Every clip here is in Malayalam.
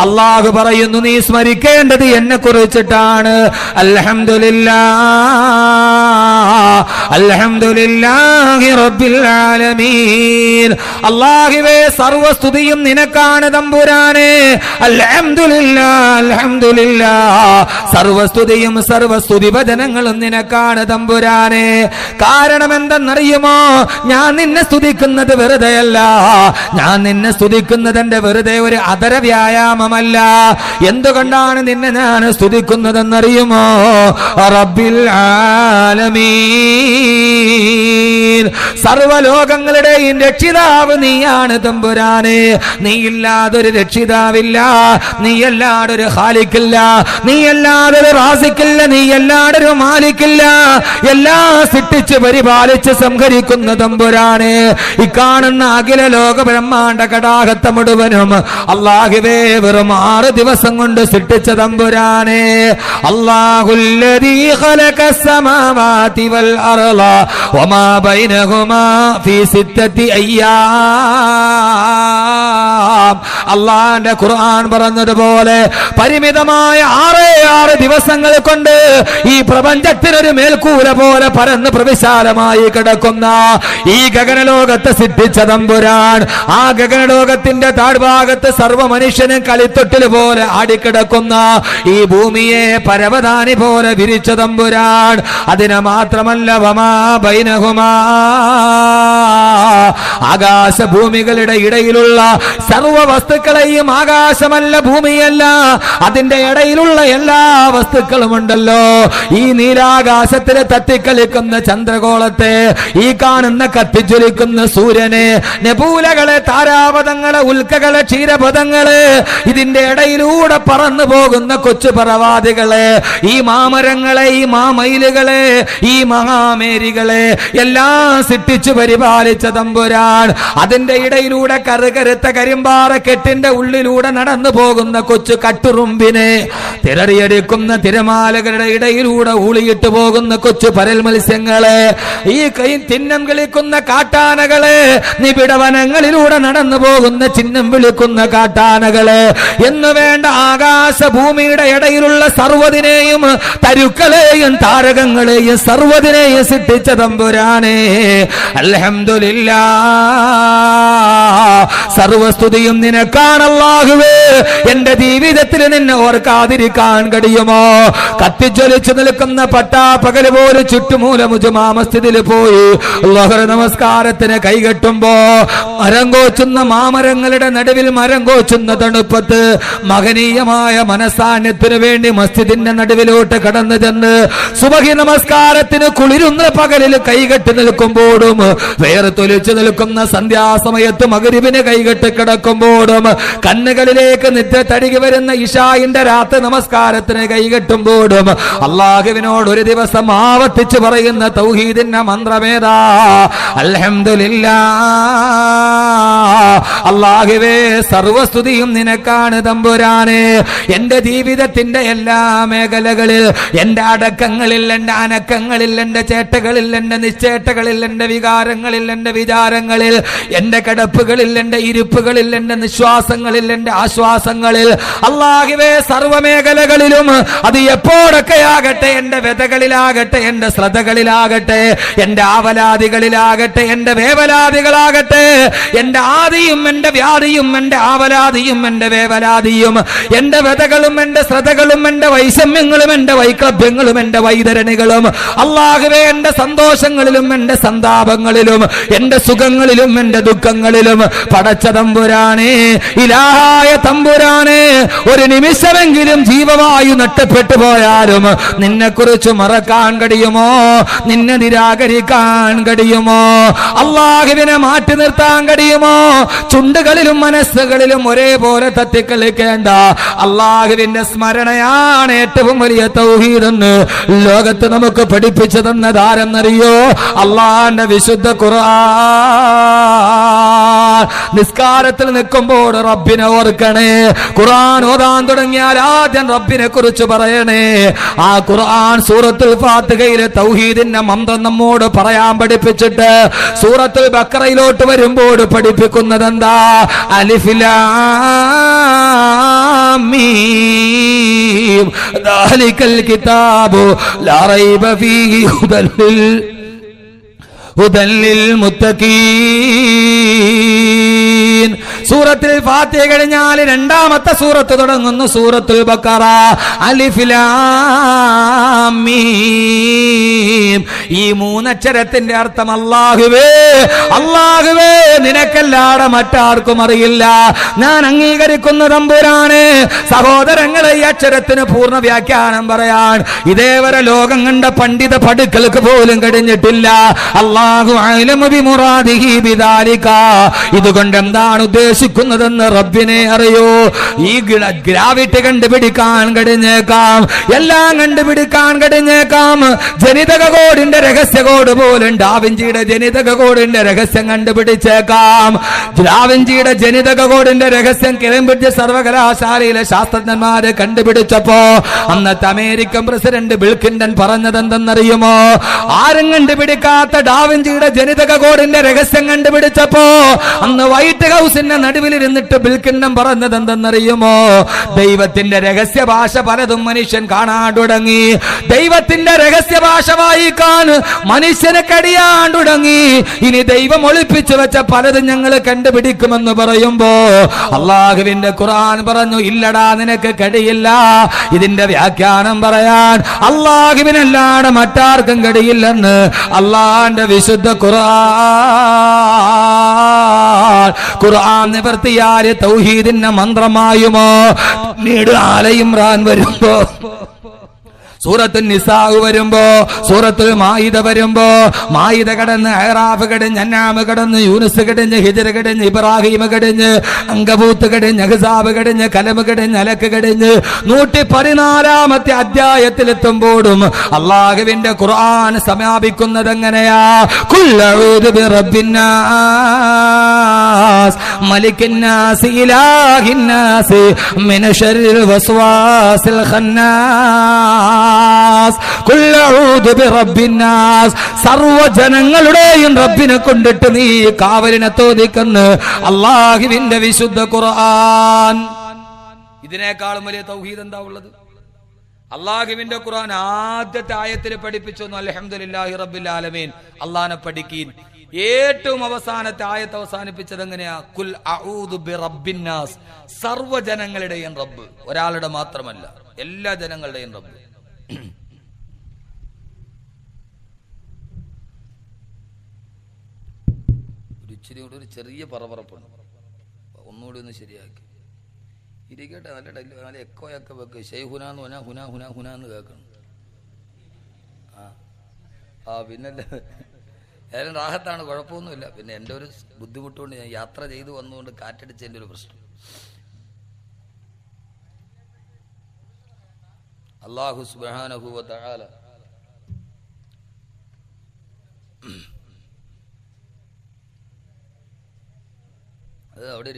അല്ലാഹു പറയുന്നു, നീ സ്മരിക്കേണ്ടത് എന്നെ കുറിച്ചിട്ടാണ്. അൽഹംദുലില്ലാഹി റബ്ബിൽ ആലമീൻ. അല്ലാഹുവേ, സർവസ്തുതിയും നിനക്കാണ് തമ്പുരാനെ. അൽഹംദുലില്ലാഹ്, സർവസ്തുതിയും സർവസ്തുതി വചനങ്ങളും നിനക്കാണ് തമ്പുരാനെ. കാരണം എന്തെന്നറിയുമോ? ഞാൻ നിന്നെ സ്തുതിക്കുന്നത് വെറുതെയല്ല. ഞാൻ നിന്നെ സ്തുതിക്കുന്നത് എന്റെ വെറുതെ ഒരു അതര വ്യായാമമല്ല. എന്തുകൊണ്ടാണ് നിന്നെ ഞാൻ സ്തുതിക്കുന്നതെന്നറിയുമോ? റബ്ബിൽ ആലമീൻ, സർവലോകങ്ങളുടെയും രക്ഷിതാവ് നീയാണ് തമ്പുരാനെ. നീയില്ലാതൊരു രക്ഷിതാവില്ല, നീയല്ലാതൊരു ഖാലിക്കില്ല, നീയല്ലാതൊരു റാസിക്കില്ല, നീയല്ലാതൊരു മാലിക്കില്ല. എല്ലാം സൃഷ്ടിച്ച് പരിപാലിച്ച് സംഹരിക്കുന്ന തമ്പുരാനെ. ഈ കാണുന്ന അഖില ലോക ബ്രഹ്മാണ്ട കടാകത്തെ മുഴുവനും അല്ലാഹുവേ വെറും 6 ദിവസം കൊണ്ട് സൃഷ്ടിച്ച തമ്പുരാനെ. അല്ലാഹുല്ലദീ ഖലഖസ് സമാവാതി വൽ അർള വമാ ബൈനഹുമാ ഫീ 6 അയ്യാം. അല്ലാഹുവിന്റെ ഖുർആൻ പറഞ്ഞതുപോലെ പരിമിതമായ 6 ദിവസങ്ങൾ കൊണ്ട് ഈ പ്രപഞ്ചത്തിനൊരു മേൽക്കൂര പോലെ പരന്ന് പ്രവിശാലമായി കിടക്കുന്ന ഈ ഗഗനലോകത്തെ സൃഷ്ടിച്ച തമ്പുരാൻ. ആ ഗഗനലോകത്തിന്റെ താഴ്ഭാഗത്ത് സർവ്വ മനുഷ്യനും കളിത്തൊട്ടിൽ പോലെ ആടിക്കിടക്കുന്ന ഈ ഭൂമിയെ പരവതാനി പോലെ വിരിച്ച തമ്പുരാൻ. അതിനെ മാത്രമല്ല, വമാ ബൈനഹുമാ, ആകാശഭൂമികളുടെ ഇടയിലുള്ള സർവ്വ വസ്തുക്കളെയും, ആകാശമല്ല ഭൂമിയല്ല, അതിന്റെ ഇടയിലുള്ള എല്ലാ വസ്തുക്കളും ഉണ്ടല്ലോ. ഈ നീലാകാശത്തിൽ തട്ടിക്കളിക്കുന്ന ചന്ദ്രഗോളത്തെ, ഈ കാണുന്ന കത്തിജ്വലിക്കുന്ന സൂര്യനെ, നെബൂലകളെ, താരാപഥങ്ങളെ, ഉൽക്കകളെ, ക്ഷീരപഥങ്ങളെ, ഇതിന്റെ ഇടയിലൂടെ പറന്നു പോകുന്ന കൊച്ചു പറവാദികളെ, ഈ മാമരങ്ങളെ, ഈ മാമയിലുകളെ, ഈ മഹാമേരികളെ എല്ലാം സൃഷ്ടിച്ചു പരിപാലിച്ച തമ്പുരാൻ. അതിന്റെ ഇടയിലൂടെ കറുകരുത്ത കരിമ്പാറ കെട്ടിന്റെ ഉള്ളിലൂടെ നടന്നു പോകുന്ന കൊച്ചു കട്ടുറുമ്പിനെ, തിരറിയടിക്കുന്ന തിരമാലകളുടെ ഇടയിലൂടെ ഊളിയിട്ട് പോകുന്ന കൊച്ചു പരൽ മത്സ്യങ്ങളെ, ഈ കൈ തിന്നം കളിക്കുന്ന കാട്ടാനകളെ, നിബിഡവനങ്ങളിലൂടെ നടന്നു പോകുന്ന ചിഹ്നം വിളിക്കുന്ന കാട്ടാനകളെ എന്ന് വേണ്ട ആകാശഭൂമിയുടെ ഇടയിലുള്ള സർവ്വതിനെയും, തരുക്കളെയും താരകങ്ങളെയും സർവ്വതിനെയും സൃഷ്ടിച്ച തമ്പുരാനെ. അൽഹംദുലില്ലാഹ്, സർവസ്തുതിയും നിനക്കാണ് അല്ലാഹുവേ. എന്റെ ജീവിതത്തിൽ നിന്നെ ഓർക്കാതിരിക്കാൻ കഴിയുമോ? കത്തിജ്വലിച്ചു നിൽക്കുന്ന പട്ടാപ്പകല് പോലെ ചുറ്റുമൂലമുജുമാ മസ്ജിദിൽ പോയി ലോഹർ നമസ്കാരത്തിന് കൈകെട്ടുമ്പോ മരം കോച്ചുന്ന മാമരങ്ങളുടെ നടുവിൽ മരം കോച്ചുന്ന തണുപ്പത്ത് മഹനീയമായ മനസാന്നിധ്യത്തിന് വേണ്ടി മസ്ജിദിന്റെ നടുവിലോട്ട് കടന്നു ചെന്ന് സുബഹി നമസ്കാരത്തിന് കുളിരുന്ന പകലിൽ കൈകെട്ടി നിൽക്കുമ്പോഴും, വേർത്തൊലിച്ചു നിൽക്കുന്ന സന്ധ്യാസമയത്ത് മഗ്രിബിന് കൈകെട്ടി കിടക്കുമ്പോഴും, കണ്ണുകളിലേക്ക് നിദ്ര തടികി വരുന്ന ഇശായിന്റെ രാത്രി നമസ്കാരത്തിന് കൈകെട്ടുമ്പോഴും അല്ലാഹുവിനോട് ഒരു ദിവസം ആവർത്തിച്ച് പറയുന്ന തൗഹീദിന്റെ മന്ത്രമേതാ? അൽഹംദുലില്ലാഹ്. അല്ലാഹുവേ, സർവസ്തുതിയും നിനക്കാണ് തമ്പുരാനെ. എന്റെ ജീവിതത്തിന്റെ എല്ലാ മേഖലകളിൽ, എന്റെ അടക്കങ്ങളിൽ, എന്റെ അനക്കങ്ങളിൽ, എന്റെ ചേട്ടകളിൽ, എന്റെ നിശ്ചേട്ടകളിൽ, എന്റെ വികാരങ്ങളിൽ, എന്റെ വിചാരങ്ങളിൽ, എന്റെ കിടപ്പുകളിൽ, എന്റെ ഇരുപ്പുകളിൽ, എന്റെ നിശ്വാസങ്ങളിൽ, എന്റെ ആശ്വാസങ്ങളിൽ, അല്ലാഹുവേ, സർവ്വമേഖലകളിലും, അത് എപ്പോഴൊക്കെയാകട്ടെ, എന്റെ വ്യതകളിലാകട്ടെ, എന്റെ ശ്രദ്ധകളിലാകട്ടെ, എന്റെ ആവലാദികളിലാകട്ടെ, എന്റെ വേവലാദികളാകട്ടെ, എന്റെ ആദിയും എന്റെ വ്യാധിയും, എന്റെ ആവലാദിയും എന്റെ വേവലാദിയും, എന്റെ വ്യതകളും എന്റെ ശ്രദ്ധകളും, എന്റെ വൈഷമ്യങ്ങളും എന്റെ വൈക്ലഭ്യങ്ങളും, എന്റെ വൈതരണികളും, അല്ലാഹുവേ, എന്റെ സന്തോഷങ്ങളിലും എന്റെ സന്താപങ്ങളിലും, എന്റെ സുഖങ്ങളിലും എന്റെ ദുഃഖങ്ങളിലും പടച്ച തമ്പുരാനെ, ഇലാഹായ തമ്പുരാനെ, ഒരു നിമിഷമെങ്കിലും ജീവവായു നഷ്ടപ്പെട്ടു പോയാലും നിന്നെക്കുറിച്ച് മറക്കാൻ കഴിയുമോ? നിന്നെ നിരാകരിക്കാൻ കഴിയുമോ? അല്ലാഹുവിനെ മാറ്റി നിർത്താൻ കഴിയുമോ? ചുണ്ടുകളിലും മനസ്സുകളിലും ഒരേപോലെ തട്ടിക്കളിക്കേണ്ട അല്ലാഹുവിന്റെ സ്മരണയാണ് ഏറ്റവും വലിയ തൗഹീദെന്ന് ലോകത്ത് നമുക്ക് പഠിപ്പിച്ചു തന്നതാരെന്നറിയോ? അല്ലാഹുവിന്റെ വിശുദ്ധ ഖുർആൻ. നിസ്കാരത്തിൽ നിൽക്കുമ്പോൾ റബ്ബിനെ ഓർക്കണേ. ഖുർആൻ ഓതാൻ തുടങ്ങിയാൽ ആദ്യം റബ്ബിനെ കുറിച്ച് പറയണേ. ആ ഖുർആൻ സൂറത്തുൽ ഫാത്തിഹയിലെ തൗഹീദിന്റെ മന്ത്രം നമ്മോട് പറയാൻ പഠിപ്പിച്ചിട്ട് സൂറത്തുൽ ബഖറയിലോട്ട് വരുമ്പോൾ പഠിപ്പിക്കുന്നത് എന്താ? അലിഫ് ലാം മീം ദാലികൽ കിതാബു ലാ റൈബ ഫീഹി ഹുദൽ ലിൽ മുത്തഖീൻ. സൂറത്തുൽ ഫാത്തിഹ കഴിഞ്ഞാൽ രണ്ടാമത്തെ സൂറത്ത് തുടങ്ങുന്നു സൂറത്തുൽ ബഖറ. അലിഫ് ലാം മീം. ഈ മൂന്നക്ഷരത്തിന്റെ അർത്ഥം അല്ലാഹുവേ, അല്ലാഹുവേ നിനക്കല്ലാതെ മറ്റാർക്കും അറിയില്ല. ഞാൻ അംഗീകരിക്കുന്ന തമ്പുരാനെ. സഹോദരങ്ങളെ, ഈ അക്ഷരത്തിന് പൂർണ്ണ വ്യാഖ്യാനം പറയാൻ ഇതേവരെ ലോകം കണ്ട പണ്ഡിത പടുക്കൾക്ക് പോലും കഴിഞ്ഞിട്ടില്ല. അല്ലാഹു അഅലമു ബിമുറാദിഹി ബിദാലിക. ഇതുകൊണ്ട് എന്താണ് ഉദ്ദേശിക്കുന്നതെന്ന് റബ്ബിനെ അറിയോ. ഈ ഗ്രാവിറ്റി കണ്ടുപിടിക്കാൻ കഴിഞ്ഞേക്കാം, എല്ലാം കണ്ടുപിടിക്കാൻ കഴിഞ്ഞേക്കാം. ജനിതക കോഡിന്റെ രഹസ്യ കോഡ് പോലും ഡാവിഞ്ചിയുടെ ജനിതക കോഡിന്റെ രഹസ്യം കണ്ടുപിടിച്ചേക്കാം. ഡാവിഞ്ചിയുടെ ജനിതക കോഡിന്റെ രഹസ്യം കേംബ്രിഡ്ജ് സർവകലാശാലയിലെ ശാസ്ത്രജ്ഞന്മാര് കണ്ടുപിടിച്ചപ്പോ അന്നത്തെ അമേരിക്കൻ പ്രസിഡന്റ് ബിൽ ക്ലിന്റൺ പറഞ്ഞത് എന്തെന്നറിയുമോ? ആരും കണ്ടുപിടിക്കാത്ത ഡാവിഞ്ചിയുടെ ജനിതക കോഡിന്റെ രഹസ്യം കണ്ടുപിടിച്ചപ്പോ അന്ന് വൈറ്റ് ഹൗസിന്റെ നടുവിലിരുന്നിട്ട് ബിൽ ക്ലിന്റൺ പറഞ്ഞത് എന്തെന്നറിയുമോ? ദൈവത്തിന്റെ രഹസ്യ ഭാഷ പലതും മനുഷ്യൻ കാണാൻ തുടങ്ങി. ദൈവത്തിന്റെ രഹസ്യ ഭാഷ വായിക്കാൻ മനുഷ്യനെ കഴിയാൻ തുടങ്ങി. ഇനി ദൈവം ഒളിപ്പിച്ചു വെച്ച പലതും ഞങ്ങൾ കണ്ടുപിടിക്കുമെന്ന് പറയുമ്പോ അള്ളാഹുവിന്റെ ഖുർആൻ പറഞ്ഞു, ഇല്ലടാ നിനക്ക് കഴിയില്ല. ഇതിന്റെ വ്യാഖ്യാനം പറയാൻ അള്ളാഹുവിനല്ലാതെ മറ്റാർക്കും കഴിയില്ലെന്ന് അള്ളാന്റെ വിശുദ്ധ ഖുർആൻ. ഖുർആൻ നിവർത്തിയാല് തൗഹീദിന്റെ മന്ത്രമായുമോ? പിന്നീട് ആല ഇമ്രാൻ വരുമ്പോ, സൂറത്തുൽ നിസാ വരുമ്പോ, സൂറത്തുൽ മായിദ വരുമ്പോ, മായിദ കടന്ന് അഹ്റാഫ് കടന്ന് അൻആം കടന്ന് യൂനുസ് കടന്ന് ഹിജ്ർ കടന്ന് ഇബ്രാഹിം കടന്ന് അങ്കബൂത്ത് കടന്ന് അഹ്സാബ് കടന്ന് കലം കടന്ന് അലക്ക് കടന്ന് 114ാമത്തെ അധ്യായത്തിലെത്തുമ്പോഴും അല്ലാഹുവിന്റെ ഖുർആൻ സമാപിക്കുന്നത് എങ്ങനെയാ? ഖുൽ അഊദു ബിറബ്ബിന്നാസ് മലിക്കിന്നാസ് ഇലാഹിന്നാസ് മിനശ് ശർരിൽ വസ്വാസിൽ ഖന്നാസ്. സർവജനങ്ങളുടെയും റബ്ബിനെ കൊണ്ടിട്ട് നീ കാവലിനെ തോന്നിക്കുന്നു അല്ലാഹുവിന്റെ വിശുദ്ധ ഖുർആൻ. ഇതിനേക്കാളും വലിയ തൗഹീദ് എന്താ ഉള്ളത്? അല്ലാഹുവിന്റെ ഖുർആൻ ആദ്യത്തെ ആയത്തിൽ പഠിപ്പിച്ചു അൽഹംദുലില്ലാഹി റബ്ബിൽ ആലമീൻ, അല്ലാഹനെ പഠിക്കീൻ. ഏറ്റവും അവസാനത്തെ ആയത്ത് അവസാനിപ്പിച്ചത് എങ്ങനെയാ? ഖുൽ അഊദു ബിറബ്ബിന്നാസ്. സർവജനങ്ങളുടെയും റബ്ബ്, ഒരാളുടെ മാത്രമല്ല, എല്ലാ ജനങ്ങളുടെയും റബ്ബ്. ഒരു ചെറിയ പറപ്പറപ്പുണ്ട്, ഒന്നുകൂടി ഒന്ന് ശരിയാക്കി ഇരിക്കട്ടെ. നല്ല എക്കോയൊക്കെ വെക്ക്. ഷെയ്ഹുനാന്ന് പറഞ്ഞാൽ ഹുന ഹുന ഹുനാന്ന് കേൾക്കണം. പിന്നല്ല, ഏതായാലും റാഹത്താണ്, കുഴപ്പമൊന്നുമില്ല. പിന്നെ എൻ്റെ ഒരു ബുദ്ധിമുട്ടുകൊണ്ട് ഞാൻ യാത്ര ചെയ്തു വന്നുകൊണ്ട് കാറ്റടിച്ചതിൻ്റെ ഒരു പ്രശ്നം. അല്ലാഹു സുബ്ഹാനഹു വ തആല അവിടെ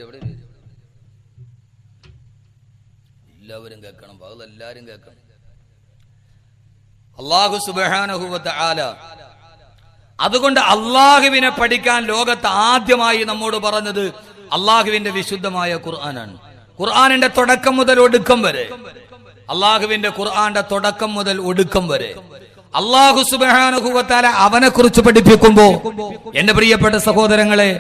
എല്ലാവരും കേൾക്കണം, എല്ലാവരും കേൾക്കണം. അല്ലാഹു സുബ്ഹാനഹു വ തആല അതുകൊണ്ട് അല്ലാഹുവിനെ പഠിക്കാൻ ലോകത്ത് ആദ്യമായി നമ്മോട് പറഞ്ഞത് അല്ലാഹുവിന്റെ വിശുദ്ധമായ ഖുർആനാണ്. ഖുർആനിന്റെ തുടക്കം മുതൽ ഒടുക്കം വരെ, അല്ലാഹുവിന്റെ ഖുർആന്റെ തുടക്കം മുതൽ ഒടുക്കം വരെ അല്ലാഹു സുബ്ഹാനഹു വ തആല അവനെ കുറിച്ച് പഠിപ്പിക്കുമ്പോ എന്റെ പ്രിയപ്പെട്ട സഹോദരങ്ങളെ,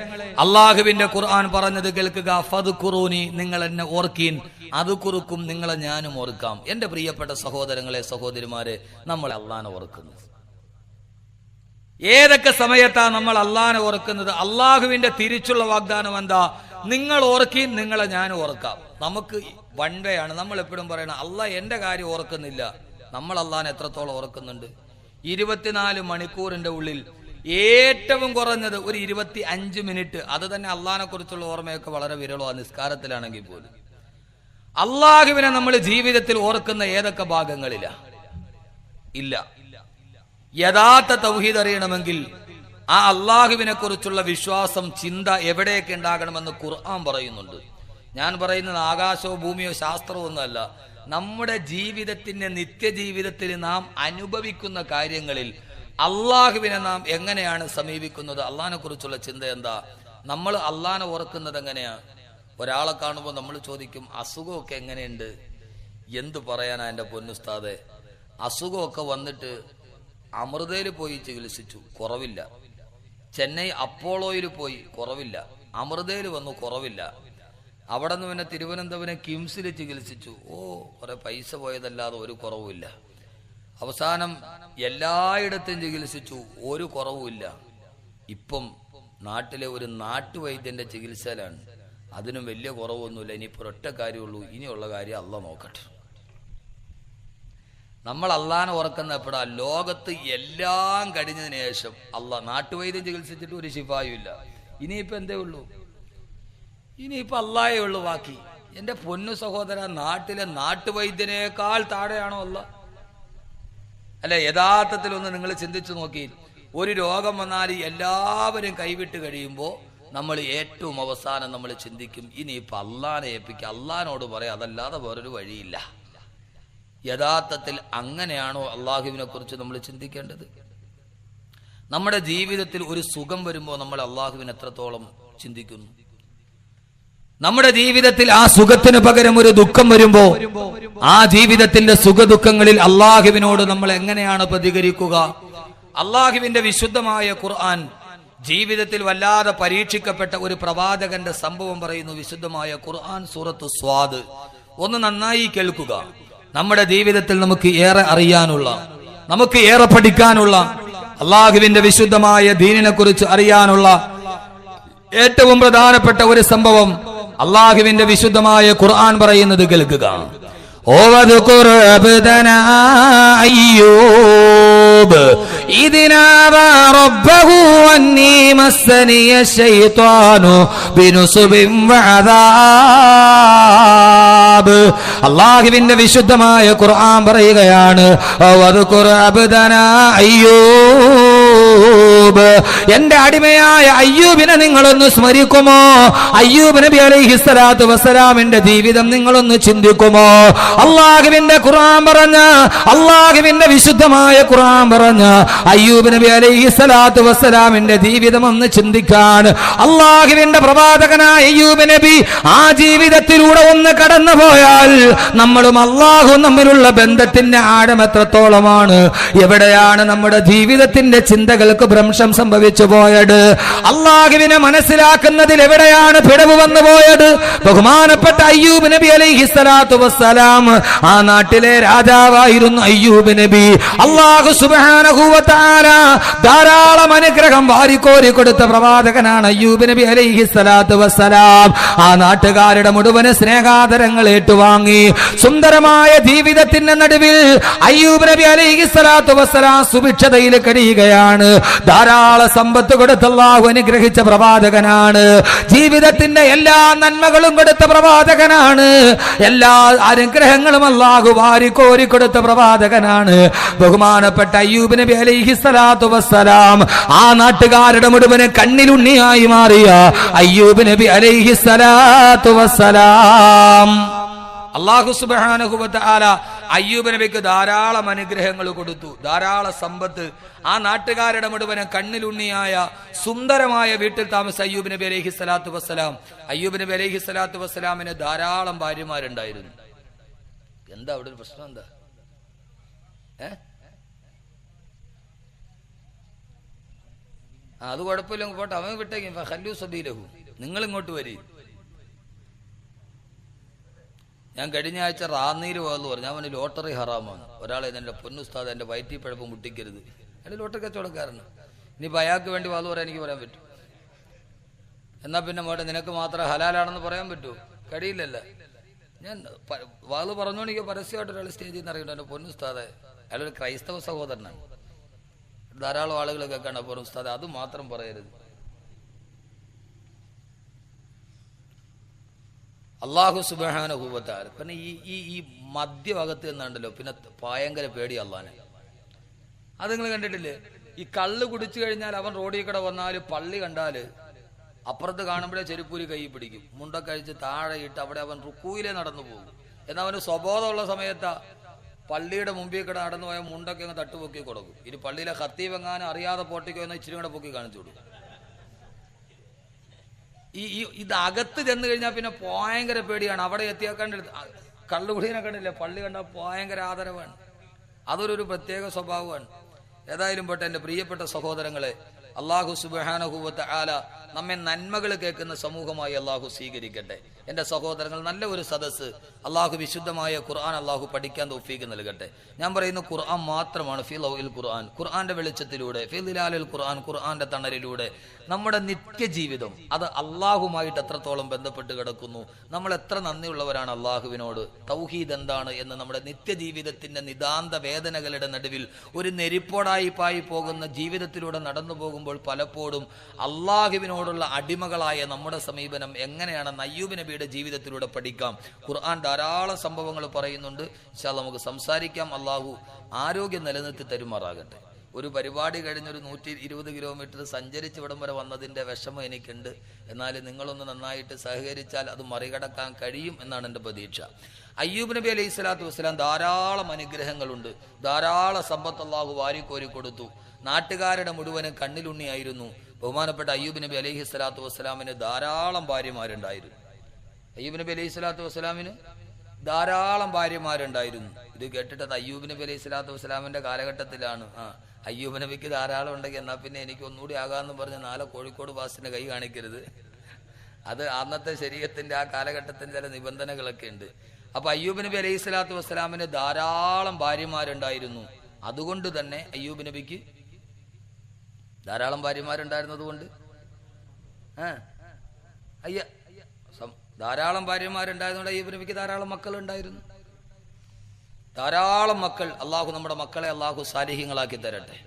അല്ലാഹുവിന്റെ ഖുർആൻ പറഞ്ഞത് കേൾക്കുക. ഫദ്കുറൂനി, നിങ്ങൾ എന്നെ ഓർക്കീൻ, അത് കുറുക്കും നിങ്ങളെ ഞാനും ഓർക്കാം. എന്റെ പ്രിയപ്പെട്ട സഹോദരങ്ങളെ, സഹോദരിമാരെ, നമ്മൾ അള്ളാഹനെ ഓർക്കുന്നത് ഏതൊക്കെ സമയത്താ നമ്മൾ അള്ളാഹനെ ഓർക്കുന്നത്? അള്ളാഹുവിന്റെ തിരിച്ചുള്ള വാഗ്ദാനം എന്താ? നിങ്ങൾ ഓർക്കീൻ, നിങ്ങളെ ഞാൻ ഓർക്കാം. നമുക്ക് വൺ വേ ആണ്. നമ്മൾ എപ്പോഴും പറയണം അള്ളാഹ് എന്റെ കാര്യം ഓർക്കുന്നില്ല. നമ്മൾ അള്ളാഹനെ എത്രത്തോളം ഓർക്കുന്നുണ്ട്? 24 മണിക്കൂറിന്റെ ഉള്ളിൽ ഏറ്റവും കുറഞ്ഞത് ഒരു 25 മിനിറ്റ്, അത് തന്നെ അള്ളാഹിനെ കുറിച്ചുള്ള ഓർമ്മയൊക്കെ വളരെ വിരളമാണ്, നിസ്കാരത്തിലാണെങ്കിൽ പോലും. അള്ളാഹുവിനെ നമ്മൾ ജീവിതത്തിൽ ഓർക്കുന്ന ഏതൊക്കെ ഭാഗങ്ങളിലാ? ഇല്ല. യഥാർത്ഥ തൗഹീദ് അറിയണമെങ്കിൽ ആ അള്ളാഹുവിനെ കുറിച്ചുള്ള വിശ്വാസം, ചിന്ത എവിടെയൊക്കെ ഉണ്ടാകണമെന്ന് ഖുർആൻ പറയുന്നുണ്ട്. ഞാൻ പറയുന്നത് ആകാശമോ ഭൂമിയോ ശാസ്ത്രമോ ഒന്നുമല്ല. നമ്മുടെ ജീവിതത്തിന്റെ നിത്യജീവിതത്തിൽ നാം അനുഭവിക്കുന്ന കാര്യങ്ങളിൽ അള്ളാഹുവിനെ നാം എങ്ങനെയാണ് സമീപിക്കുന്നത്, അള്ളാഹിനെ കുറിച്ചുള്ള ചിന്ത എന്താ, നമ്മൾ അള്ളാഹിനെ ഓർക്കുന്നത് എങ്ങനെയാ? ഒരാളെ കാണുമ്പോൾ നമ്മൾ ചോദിക്കും അസുഖമൊക്കെ എങ്ങനെയുണ്ട്? എന്തു പറയാനാ എൻ്റെ പൊന്നുസ്താദെ, അസുഖമൊക്കെ വന്നിട്ട് അമൃതയിൽ പോയി ചികിത്സിച്ചു, കുറവില്ല. ചെന്നൈ അപ്പോളോയിൽ പോയി, കുറവില്ല. അമൃതയിൽ വന്നു, കുറവില്ല. അവിടെ നിന്ന് പിന്നെ തിരുവനന്തപുരം കിംസിൽ ചികിത്സിച്ചു, കുറെ പൈസ പോയതല്ലാതെ ഒരു കുറവുമില്ല. അവസാനം എല്ലായിടത്തും ചികിത്സിച്ചു, ഒരു കുറവുമില്ല. ഇപ്പം നാട്ടിലെ ഒരു നാട്ടുവൈദ്യന്റെ ചികിത്സയിലാണ്, അതിനും വലിയ കുറവൊന്നുമില്ല. ഇനിയിപ്പോൾ ഒറ്റ കാര്യമുള്ളൂ, ഇനിയുള്ള കാര്യം അള്ളാഹ് നോക്കട്ടെ. നമ്മൾ അള്ളാഹിനെ ഓർക്കുന്ന എപ്പോഴാ? ലോകത്ത് എല്ലാം കഴിഞ്ഞതിന് ശേഷം. അള്ളാഹ് നാട്ടുവൈദ്യം ചികിത്സിച്ചിട്ട് ഒരു ശിഫായും ഇല്ല. ഇനിയിപ്പോൾ എന്തേ ഉള്ളൂ? ഇനിയിപ്പോൾ അള്ളാഹേ ഉള്ളൂ ബാക്കി. എൻ്റെ പൊന്നു സഹോദര, നാട്ടിലെ നാട്ടുവൈദ്യനേക്കാൾ താഴെയാണോ അള്ളാഹ്? അല്ലെ, യഥാർത്ഥത്തിലൊന്ന് നിങ്ങൾ ചിന്തിച്ചു നോക്കി. ഒരു രോഗം വന്നാൽ എല്ലാവരും കൈവിട്ട് കഴിയുമ്പോൾ നമ്മൾ ഏറ്റവും അവസാനം നമ്മൾ ചിന്തിക്കും ഇനിയിപ്പോൾ അള്ളാഹിനെ ഏൽപ്പിക്കുക, അള്ളാഹിനോട് പറയാം, അതല്ലാതെ വേറൊരു വഴിയില്ല. യഥാർത്ഥത്തിൽ അങ്ങനെയാണോ അള്ളാഹുവിനെ കുറിച്ച് നമ്മൾ ചിന്തിക്കേണ്ടത്? നമ്മുടെ ജീവിതത്തിൽ ഒരു സുഖം വരുമ്പോൾ നമ്മൾ അള്ളാഹുവിനെ എത്രത്തോളം ചിന്തിക്കുന്നു? നമ്മുടെ ജീവിതത്തിൽ ആ സുഖത്തിന് പകരം ഒരു ദുഃഖം വരുമ്പോ ആ ജീവിതത്തിന്റെ സുഖദുഃഖങ്ങളിൽ അള്ളാഹുവിനോട് നമ്മൾ എങ്ങനെയാണ് പ്രതികരിക്കുക? അള്ളാഹുവിന്റെ വിശുദ്ധമായ ഖുർആൻ ജീവിതത്തിൽ വല്ലാതെ പരീക്ഷിക്കപ്പെട്ട ഒരു പ്രവാചകന്റെ സംഭവം പറയുന്നു. വിശുദ്ധമായ ഖുർആൻ സൂറത്ത് സ്വാദ് ഒന്ന് നന്നായി കേൾക്കുക. നമ്മുടെ ജീവിതത്തിൽ നമുക്ക് ഏറെ അറിയാനുള്ള, നമുക്ക് ഏറെ പഠിക്കാനുള്ള, അള്ളാഹുവിന്റെ വിശുദ്ധമായ ദീനിനെ കുറിച്ച് അറിയാനുള്ള ഏറ്റവും പ്രധാനപ്പെട്ട ഒരു സംഭവം അള്ളാഹുവിന്റെ വിശുദ്ധമായ ഖുർആൻ പറയുന്നത് കേൾക്കുക. وَاذْكُرْ عَبْدَنَا أَيُّوبَ إِذْ نَادَىٰ رَبَّهُ أَنِّي مَسَّنِيَ الشَّيْطَانُ بِنُصْبٍ وَعَذَابٍ. അള്ളാഹുവിന്റെ വിശുദ്ധമായ ഖുർആൻ പറയുകയാണ്, വദ്കുർ അബ്ദനാ അയ്യൂബ്, എന്റെ അടിമയായ അയ്യൂബിനെ നിങ്ങളൊന്ന് സ്മരിക്കുമോ? അയ്യൂബ് നബി അലൈഹിസ്സലാത്തു വസ്സലാമിന്റെ ജീവിതം നിങ്ങളൊന്ന് ചിന്തിക്കുമോ? അള്ളാഹുവിന്റെ ഖുർആൻ പറഞ്ഞ, അള്ളാഹുവിന്റെ വിശുദ്ധമായ ഖുർആൻ പറഞ്ഞ അയ്യൂബ് നബി അലൈഹിസ്സലാത്തു വസ്സലാമിന്റെ ജീവിതം ഒന്ന് ചിന്തിക്കാൻ അള്ളാഹുവിന്റെ പ്രവാചകനായ അയ്യൂബ് നബി ആ ജീവിതത്തിലൂടെ ഒന്ന് കടന്നു പോയാൽ നമ്മളും അള്ളാഹും തമ്മിലുള്ള ബന്ധത്തിന്റെ ആഴം എത്രത്തോളമാണ്, എവിടെയാണ് നമ്മുടെ ജീവിതത്തിന്റെ ചിന്തകൾക്ക് ഭ്രംശം സംഭവിച്ചു പോയത്, അള്ളാഹുവിനെ മനസ്സിലാക്കുന്നതിൽ എവിടെയാണ് പിഴവ് വന്നു പോയത്? ബഹുമാനപ്പെട്ട അയ്യൂബ് നബി അലൈഹിസ്സലാത്തു വസ്സലാം ആ നാട്ടിലെ രാജാവായിരുന്നു അയ്യൂബ് നബി. അല്ലാഹു സുബ്ഹാനഹു വ തആല ധാരാളം അനുഗ്രഹം വാരിക്കോരി കൊടുത്ത പ്രവാചകനാണ് അയ്യൂബ് നബി അലൈഹിസ്സലാത്തു വസ്സലാം. ആ നാട്ടുകാരുടെ മുഴുവൻ സ്നേഹാദരങ്ങൾ ഏറ്റുവാങ്ങി സുന്ദരമായ ജീവിതത്തിന്റെ നടുവിൽ അയ്യൂബ് നബി അലൈഹിസ്സലാത്തു വസ്സലാം സുഭിക്ഷതയിൽ കഴിയുകയാണ്. ധാരാളം സമ്പത്ത് കൊടുത്ത് അല്ലാഹു അനുഗ്രഹിച്ച പ്രവാചകനാണ്. ജീവിതത്തിന്റെ എല്ലാ നന്മകളും കൊടുത്ത പ്രവാചകനാണ്. എല്ലാ അനുഗ്രഹങ്ങളും അല്ലാഹു വാരിക്കോരി കൊടുത്ത പ്രവാചകനാണ് ബഹുമാനപ്പെട്ട അയ്യൂബ് നബി അലൈഹിസ്സലാത്തു വസ്സലാം. ആ നാട്ടുകാരുടെ മുഴുവൻ കണ്ണിലുണ്ണിയായി മാറിയ അയ്യൂബ് നബി അലൈഹിസ്സലാത്തു വസ്സലാം. അല്ലാഹു സുബ്ഹാനഹു വ തആല അയ്യൂബ് നബിക്ക് ധാരാളം അനുഗ്രഹങ്ങൾ കൊടുത്തു, ധാരാളം സമ്പത്ത്. ആ നാട്ടുകാരുടെ മുഴുവൻ കണ്ണിലുണ്ണിയായ സുന്ദരമായ വീട്ടിൽ താമസിച്ച അയ്യൂബ് നബി അലൈഹിസ്സലാത്തു വസ്സലാം. അയ്യൂബ് നബി അലൈഹിസ്സലാത്തു വസ്സലാമിന് ധാരാളം ഭാര്യമാരുണ്ടായിരുന്നു. എന്താ അവിടെ ഒരു പ്രശ്നം? എന്താ അത് കുഴപ്പമില്ല, പോട്ടെ, അവൻ വിട്ടേക്കും. ഫഖല്ലു സബീലഹു, നിങ്ങൾ ഇങ്ങോട്ട് വരി. ഞാൻ കഴിഞ്ഞ ആഴ്ച റാന്നീര് പോകാന്ന് പറഞ്ഞു. അവന് ലോട്ടറി ഹറാമാണ്. ഒരാളെ എൻ്റെ പൊന്നുസ്താദ് എൻ്റെ വയറ്റിൽ പഴപ്പം മുട്ടിക്കരുത്, എൻ്റെ ലോട്ടറി കച്ചവടക്കാരന്. ഇനിയിപ്പോൾ അയാൾക്ക് വേണ്ടി വാത് പറയാൻ എനിക്ക് പറയാൻ പറ്റും? എന്നാൽ പിന്നെ മോട്ടെ, നിനക്ക് മാത്രം ഹലാലാണെന്ന് പറയാൻ പറ്റുമോ? കഴിയില്ലല്ല. ഞാൻ വാത് പറഞ്ഞോണ്ട് എനിക്ക് പരസ്യമായിട്ട് ഒരാൾ സ്റ്റേജിൽ നിന്ന് അറിയണ്ട എൻ്റെ പൊന്നുസ്താദെ. അയാളൊരു ക്രൈസ്തവ സഹോദരനാണ്. ധാരാളം ആളുകൾ കേൾക്കാണ് പൊന്നുസ്താദെ അത് മാത്രം പറയരുത്. അല്ലാഹു സുബ്ഹാനഹു വ തആല പിന്നെ ഈ മധ്യഭാഗത്ത് നിന്നുണ്ടല്ലോ പിന്നെ ഭയങ്കര പേടി അള്ളാനെ. അത് നിങ്ങൾ കണ്ടിട്ടില്ലേ? ഈ കള്ള് കുടിച്ചു കഴിഞ്ഞാൽ അവൻ റോഡിൽ കൂടെ വന്നാൽ പള്ളി കണ്ടാല് അപ്പുറത്ത് കാണുമ്പോഴേ ചെരുപ്പൂരി കൈ പിടിക്കും, മുണ്ടൊക്കെ അഴിച്ച് താഴെ ഇട്ട് അവിടെ അവൻ റുക്കൂയിലേ നടന്നു പോകും. എന്നാൽ അവന് സ്വബോധമുള്ള സമയത്താ പള്ളിയുടെ മുമ്പിൽ കൂടെ നടന്നു പോയാൽ മുണ്ടൊക്കെ അങ്ങ് തട്ടുപൊക്കി കൊടുക്കും. ഇനി പള്ളിയിലെ ഖത്തീബെങ്ങാനും അറിയാതെ പോട്ടിക്കോ എന്ന് ഇച്ചിരി കൂടെ പൊക്കി കാണിച്ചു കൊടുക്കും. ഇത് അകത്ത് ചെന്ന് കഴിഞ്ഞാൽ പിന്നെ ഭയങ്കര പേടിയാണ്. അവിടെ എത്തിയാൽ കണ്ടെടുത്ത് കള്ളുകുടീനെ കണ്ടില്ലേ, പള്ളി കണ്ടാൽ ഭയങ്കര ആദരവാണ്. അതൊരു പ്രത്യേക സ്വഭാവമാണ്. ഏതായാലും പോട്ടെ എൻ്റെ പ്രിയപ്പെട്ട സഹോദരങ്ങളെ, അള്ളാഹു സുബ്ഹാനഹു വ തആല നമ്മെ നന്മകൾ കേൾക്കുന്ന സമൂഹമായി അള്ളാഹു സ്വീകരിക്കട്ടെ. എൻ്റെ സഹോദരങ്ങൾ, നല്ല ഒരു സദസ്സ് അള്ളാഹു വിശുദ്ധമായ ഖുർആൻ അള്ളാഹു പഠിക്കാൻ തൗഫീഖ് നൽകട്ടെ. ഞാൻ പറയുന്ന ഖുർആൻ മാത്രമാണ് ഫി ലൗഹിൽ ഖുർആൻ, ഖുർആന്റെ വെളിച്ചത്തിലൂടെ, ഫി ദിലാലിൽ ഖുർആൻ, ഖുർആന്റെ തണലിലൂടെ നമ്മുടെ നിത്യജീവിതം അത് അള്ളാഹുമായിട്ട് എത്രത്തോളം ബന്ധപ്പെട്ട് കിടക്കുന്നു, നമ്മൾ എത്ര നന്ദിയുള്ളവരാണ് അള്ളാഹുവിനോട്. തൗഹീദ് എന്താണ് എന്ന് നമ്മുടെ നിത്യജീവിതത്തിന്റെ നിതാന്ത വേദനകളുടെ നടുവിൽ ഒരു നെരിപ്പോടായി പായി പോകുന്ന ജീവിതത്തിലൂടെ നടന്നു പോകുമ്പോൾ പലപ്പോഴും അള്ളാഹുവിനോടുള്ള അടിമകളായ നമ്മുടെ സമീപനം എങ്ങനെയാണെന്ന് അയ്യൂബ് നബിയുടെ ജീവിതത്തിലൂടെ പഠിക്കാം. ഖുർആൻ ധാരാളം സംഭവങ്ങൾ പറയുന്നുണ്ട്. ഇൻഷാ അല്ലാഹ് നമുക്ക് സംസാരിക്കാം. അള്ളാഹു ആരോഗ്യം നിലനിർത്തി തരുമാറാകട്ടെ. ഒരു പരിപാടി കഴിഞ്ഞൊരു 120 കിലോമീറ്റർ സഞ്ചരിച്ച് ഇവിടം വരെ വന്നതിൻ്റെ വിഷമം എനിക്കുണ്ട്. എന്നാലും നിങ്ങളൊന്ന് നന്നായിട്ട് സഹകരിച്ചാൽ അത് മറികടക്കാൻ കഴിയും എന്നാണ് എൻ്റെ പ്രതീക്ഷ. അയ്യൂബ് നബി അലൈഹി സ്വലാത്തു വസ്സലാം ധാരാളം അനുഗ്രഹങ്ങളുണ്ട്, ധാരാളം സമ്പത്ത് അള്ളാഹു വാരിക്കോരി കൊടുത്തു. നാട്ടുകാരുടെ മുഴുവനും കണ്ണിലുണ്ണിയായിരുന്നു. ബഹുമാനപ്പെട്ട അയ്യൂബ് നബി അലൈഹി സ്വലാത്തു വസ്സലാമിന് ധാരാളം ഭാര്യമാരുണ്ടായിരുന്നു. അയ്യൂബ് നബി അലൈഹി സ്വലാത്തു വസ്സലാമിന് ധാരാളം ഭാര്യമാരുണ്ടായിരുന്നു. ഇത് കേട്ടിട്ട് അത് അയ്യൂബ് നബി അലൈഹി സ്വലാത്തു വസ്സലാമിന്റെ കാലഘട്ടത്തിലാണ്. അയ്യൂബ് നബിക്ക് ധാരാളം ഉണ്ടെങ്കിൽ എന്നാൽ പിന്നെ എനിക്ക് ഒന്നുകൂടി ആകാമെന്ന് പറഞ്ഞ് നാളെ കോഴിക്കോട് വാസിന്റെ കൈ കാണിക്കരുത്. അത് അന്നത്തെ ശരീരത്തിന്റെ ആ കാലഘട്ടത്തിന്റെ ചില നിബന്ധനകളൊക്കെ ഉണ്ട്. അപ്പൊ അയ്യൂബ് നബി അലൈഹി സ്വലാത്തു വസ്സലാമിന് ധാരാളം ഭാര്യമാരുണ്ടായിരുന്നു. അതുകൊണ്ട് തന്നെ അയ്യൂബ് നബിക്ക് ധാരാളം ഭാര്യമാരുണ്ടായിരുന്നത് കൊണ്ട് ധാരാളം ഭാര്യമാരുണ്ടായതുകൊണ്ട് അയ്യൂബ് നബിക്ക് ധാരാളം മക്കളുണ്ടായിരുന്നു. ധാരാളം മക്കൾ, അള്ളാഹു നമ്മുടെ മക്കളെ അള്ളാഹു സാലിഹ്യങ്ങളാക്കി തരട്ടെ.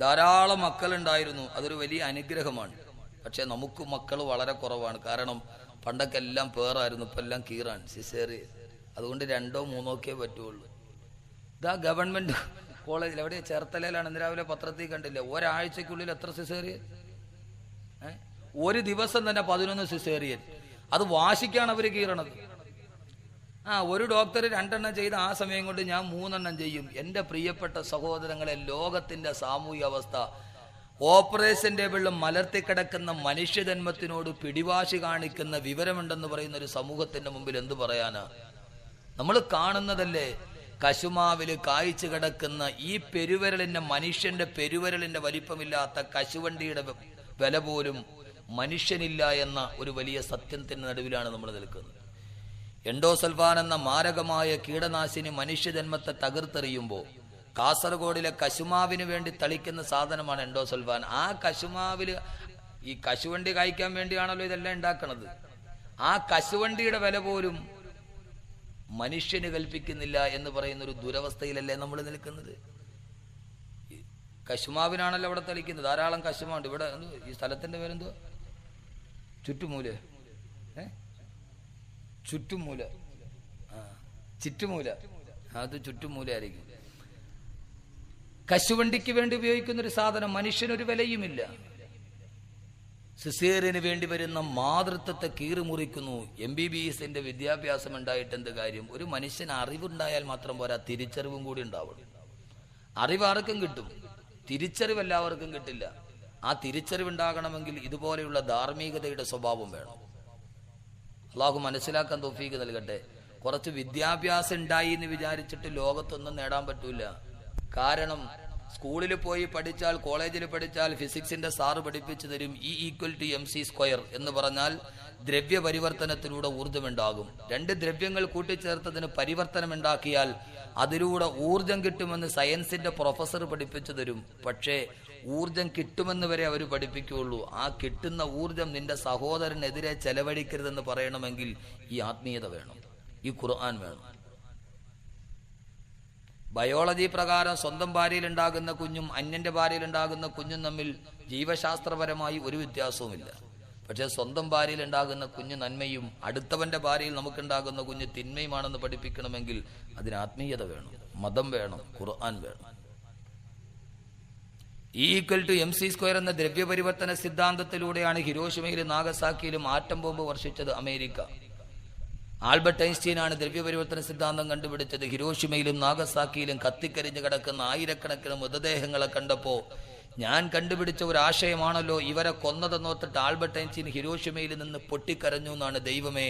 ധാരാളം മക്കളുണ്ടായിരുന്നു, അതൊരു വലിയ അനുഗ്രഹമാണ്. പക്ഷെ നമുക്ക് മക്കൾ വളരെ കുറവാണ്. കാരണം പണ്ടൊക്കെ എല്ലാം പേറായിരുന്നു, ഇപ്പം എല്ലാം കീറാണ്, സിസേറിയൻ. അതുകൊണ്ട് 2 3 ഒക്കെ പറ്റുള്ളൂ. ഇതാ ഗവൺമെന്റ് കോളേജിൽ എവിടെ ചേർത്തലയിലാണ്, ഇന്ന് രാവിലെ പത്രത്തിൽ കണ്ടില്ലേ, ഒരാഴ്ചക്കുള്ളിൽ എത്ര സിസേറിയൻ? ഒരു ദിവസം തന്നെ 11 സിസേറിയൻ. അത് വാശിക്കാണ് അവർ കീറണത്. ഒരു ഡോക്ടർ 2 എണ്ണം ചെയ്ത് ആ സമയം കൊണ്ട് ഞാൻ 3 എണ്ണം ചെയ്യും. എൻ്റെ പ്രിയപ്പെട്ട സഹോദരങ്ങളെ, ലോകത്തിന്റെ സാമൂഹ്യ അവസ്ഥ, ഓപ്പറേഷൻ ടേബിളിൽ മലർത്തിക്കിടക്കുന്ന മനുഷ്യജന്മത്തിനോട് പിടിവാശി കാണിക്കുന്ന വിവരമുണ്ടെന്ന് പറയുന്ന ഒരു സമൂഹത്തിന്റെ മുമ്പിൽ എന്തു പറയാനാ? നമ്മൾ കാണുന്നതല്ലേ, കശുമാവില് കായ്ച്ചു കിടക്കുന്ന ഈ പെരുവിരലിന്റെ, മനുഷ്യന്റെ പെരുവിരലിന്റെ വലിപ്പമില്ലാത്ത കശുവണ്ടിയുടെ വില പോലും മനുഷ്യനില്ല എന്ന ഒരു വലിയ സത്യത്തിന്റെ നടുവിലാണ് നമ്മൾ നിൽക്കുന്നത്. എൻഡോസൾഫാൻ എന്ന മാരകമായ കീടനാശിനി മനുഷ്യജന്മത്തെ തകർത്തെറിയുമ്പോൾ കാസർഗോഡിലെ കശുമാവിന് വേണ്ടി തളിക്കുന്ന സാധനമാണ് എൻഡോസൾഫാൻ. ആ കശുമാവില് ഈ കശുവണ്ടി കായ്ക്കാൻ വേണ്ടിയാണല്ലോ ഇതെല്ലാം ഉണ്ടാക്കുന്നത്. ആ കശുവണ്ടിയുടെ വില പോലും മനുഷ്യന് കൽപ്പിക്കുന്നില്ല എന്ന് പറയുന്ന ഒരു ദുരവസ്ഥയിലല്ലേ നമ്മൾ നിൽക്കുന്നത്. കശുമാവിനാണല്ലോ അവിടെ തളിക്കുന്നത്. ധാരാളം കശുമാവുണ്ട് ഇവിടെ. ഈ സ്ഥലത്തിന്റെ പേരെന്തോ? ചുറ്റുമൂല, ചുറ്റുമൂല, ചുറ്റുമൂല, അത് ചുറ്റുമൂല ആയിരിക്കും. കശുവണ്ടിക്ക് വേണ്ടി ഉപയോഗിക്കുന്ന ഒരു സാധനം മനുഷ്യനൊരു വിലയുമില്ല. സിസേറിയന് വേണ്ടി വരുന്ന മാതൃത്വത്തെ കീറിമുറിക്കുന്നു. MBBSന്റെ വിദ്യാഭ്യാസം ഉണ്ടായിട്ട് എന്ത് കാര്യം? ഒരു മനുഷ്യന് അറിവുണ്ടായാൽ മാത്രം പോരാ, തിരിച്ചറിവും കൂടി ഉണ്ടാവണം. അറിവ് ആർക്കും കിട്ടും, തിരിച്ചറിവ് എല്ലാവർക്കും കിട്ടില്ല. ആ തിരിച്ചറിവുണ്ടാകണമെങ്കിൽ ഇതുപോലെയുള്ള ധാർമ്മികതയുടെ സ്വഭാവം വേണം. അള്ളാഹു മനസ്സിലാക്കാൻ തൗഫീഖ് നൽകട്ടെ. കുറച്ച് വിദ്യാഭ്യാസം ഉണ്ടായി എന്ന് വിചാരിച്ചിട്ട് ലോകത്തൊന്നും നേടാൻ പറ്റൂല. കാരണം സ്കൂളിൽ പോയി പഠിച്ചാൽ, കോളേജിൽ പഠിച്ചാൽ ഫിസിക്സിന്റെ സാറ് പഠിപ്പിച്ചു തരും E=mc² എന്ന് പറഞ്ഞാൽ ദ്രവ്യ പരിവർത്തനത്തിലൂടെ ഊർജ്ജമുണ്ടാകും. 2 ദ്രവ്യങ്ങൾ കൂട്ടിച്ചേർത്തതിന് പരിവർത്തനം ഉണ്ടാക്കിയാൽ അതിലൂടെ ഊർജം കിട്ടുമെന്ന് സയൻസിന്റെ പ്രൊഫസർ പഠിപ്പിച്ചു തരും. പക്ഷേ ഊർജം കിട്ടുമെന്ന് വരെ അവർ പഠിപ്പിക്കുകയുള്ളൂ. ആ കിട്ടുന്ന ഊർജം നിന്റെ സഹോദരനെതിരെ ചെലവഴിക്കരുതെന്ന് പറയണമെങ്കിൽ ഈ ആത്മീയത വേണം, ഈ ഖുർആൻ വേണം. ബയോളജി പ്രകാരം സ്വന്തം ഭാര്യയിലുണ്ടാകുന്ന കുഞ്ഞും അന്യന്റെ ഭാര്യയിലുണ്ടാകുന്ന കുഞ്ഞും തമ്മിൽ ജീവശാസ്ത്രപരമായി ഒരു വ്യത്യാസവുമില്ല. പക്ഷെ സ്വന്തം ഭാര്യയിലുണ്ടാകുന്ന കുഞ്ഞ് നന്മയും അടുത്തവന്റെ ഭാര്യയിൽ നമുക്കുണ്ടാകുന്ന കുഞ്ഞ് തിന്മയുമാണെന്ന് പഠിപ്പിക്കണമെങ്കിൽ അതിന് ആത്മീയത വേണം, മതം വേണം, ഖുർആൻ വേണം. E=mc² എന്ന ദ്രവ്യപരിവർത്തന സിദ്ധാന്തത്തിലൂടെയാണ് ഹിരോഷിമയിലും നാഗസാക്കിയിലും ആറ്റം ബോംബ് വർഷിച്ചത് അമേരിക്ക. ആൽബർട്ട് ഐൻസ്റ്റീനാണ് ദ്രവ്യപരിവർത്തന സിദ്ധാന്തം കണ്ടുപിടിച്ചത്. ഹിരോഷിമയിലും നാഗസാക്കിയിലും കത്തിക്കരിഞ്ഞ് കിടക്കുന്ന ആയിരക്കണക്കിന് മൃതദേഹങ്ങളെ കണ്ടപ്പോൾ ഞാൻ കണ്ടുപിടിച്ച ഒരു ആശയമാണല്ലോ ഇവരെ കൊന്നതെന്നോർത്തിട്ട് ആൽബർട്ട് ഐൻസ്റ്റീൻ ഹിരോഷിമയിൽ നിന്ന് പൊട്ടിക്കരഞ്ഞു എന്നാണ്. ദൈവമേ,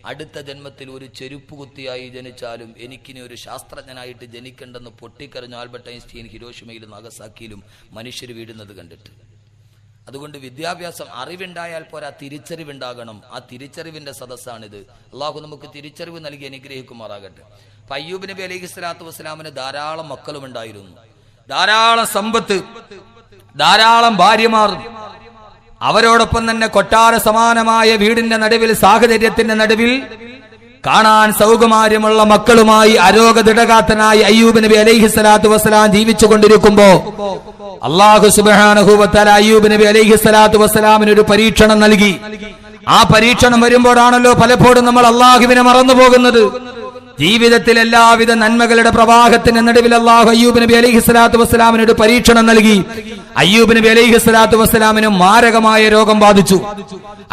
അടുത്ത ജന്മത്തിൽ ഒരു ചെരുപ്പ് കുത്തിയായി ജനിച്ചാലും എനിക്കിനി ഒരു ശാസ്ത്രജ്ഞനായിട്ട് ജനിക്കണ്ടെന്ന് പൊട്ടിക്കരഞ്ഞു ആൽബർട്ട് ഐൻസ്റ്റീൻ ഹിരോഷിമയിലും നാഗസാക്കിയിലും മനുഷ്യർ വീഴുന്നത് കണ്ടിട്ട്. അതുകൊണ്ട് വിദ്യാഭ്യാസം, അറിവുണ്ടായാൽ പോരാ, തിരിച്ചറിവുണ്ടാകണം. ആ തിരിച്ചറിവിന്റെ സദസ്സാണിത്. അള്ളാഹു നമുക്ക് തിരിച്ചറിവ് നൽകി അനുഗ്രഹിക്കുമാറാകട്ടെ. അയ്യൂബ് നബി അലൈഹി സ്വലാത്തു വസ്സലാമിന് ധാരാളം മക്കളും ഉണ്ടായിരുന്നു, ധാരാളം സമ്പത്ത്, ധാരാളം ഭാര്യമാർ. അവരോടൊപ്പം തന്നെ കൊട്ടാര സമാനമായ വീടിന്റെ നടുവിൽ, സാഹചര്യത്തിന്റെ നടുവിൽ കാണാൻ സൗകുമാര്യമുള്ള മക്കളുമായി അരോഗദൃഢഗാത്രനായി അയ്യൂബ് നബി അലൈഹി സ്വലാത്തു വസ്സലാം ജീവിച്ചു കൊണ്ടിരിക്കുമ്പോ അല്ലാഹു സുബ്ഹാനഹു വ തആല അയ്യൂബ് നബി അലൈഹി സ്വലാത്തു വസ്സലാമിന് ഒരു പരീക്ഷണം നൽകി. ആ പരീക്ഷണം വരുമ്പോഴാണല്ലോ പലപ്പോഴും നമ്മൾ അള്ളാഹുവിനെ മറന്നു പോകുന്നത്. ജീവിതത്തിൽ എല്ലാവിധ നന്മകളുടെ പ്രവാഹത്തിന്റെ നടുവിൽ അല്ലാഹു അയ്യൂബ് നബി അലൈഹി സ്വലാത്തു വസ്സലാമിന് ഒരു പരീക്ഷണം നൽകി. അയ്യൂബ് നബി അലൈഹി സ്വലാത്തു വസ്സലാമിന് മാരകമായ രോഗം ബാധിച്ചു.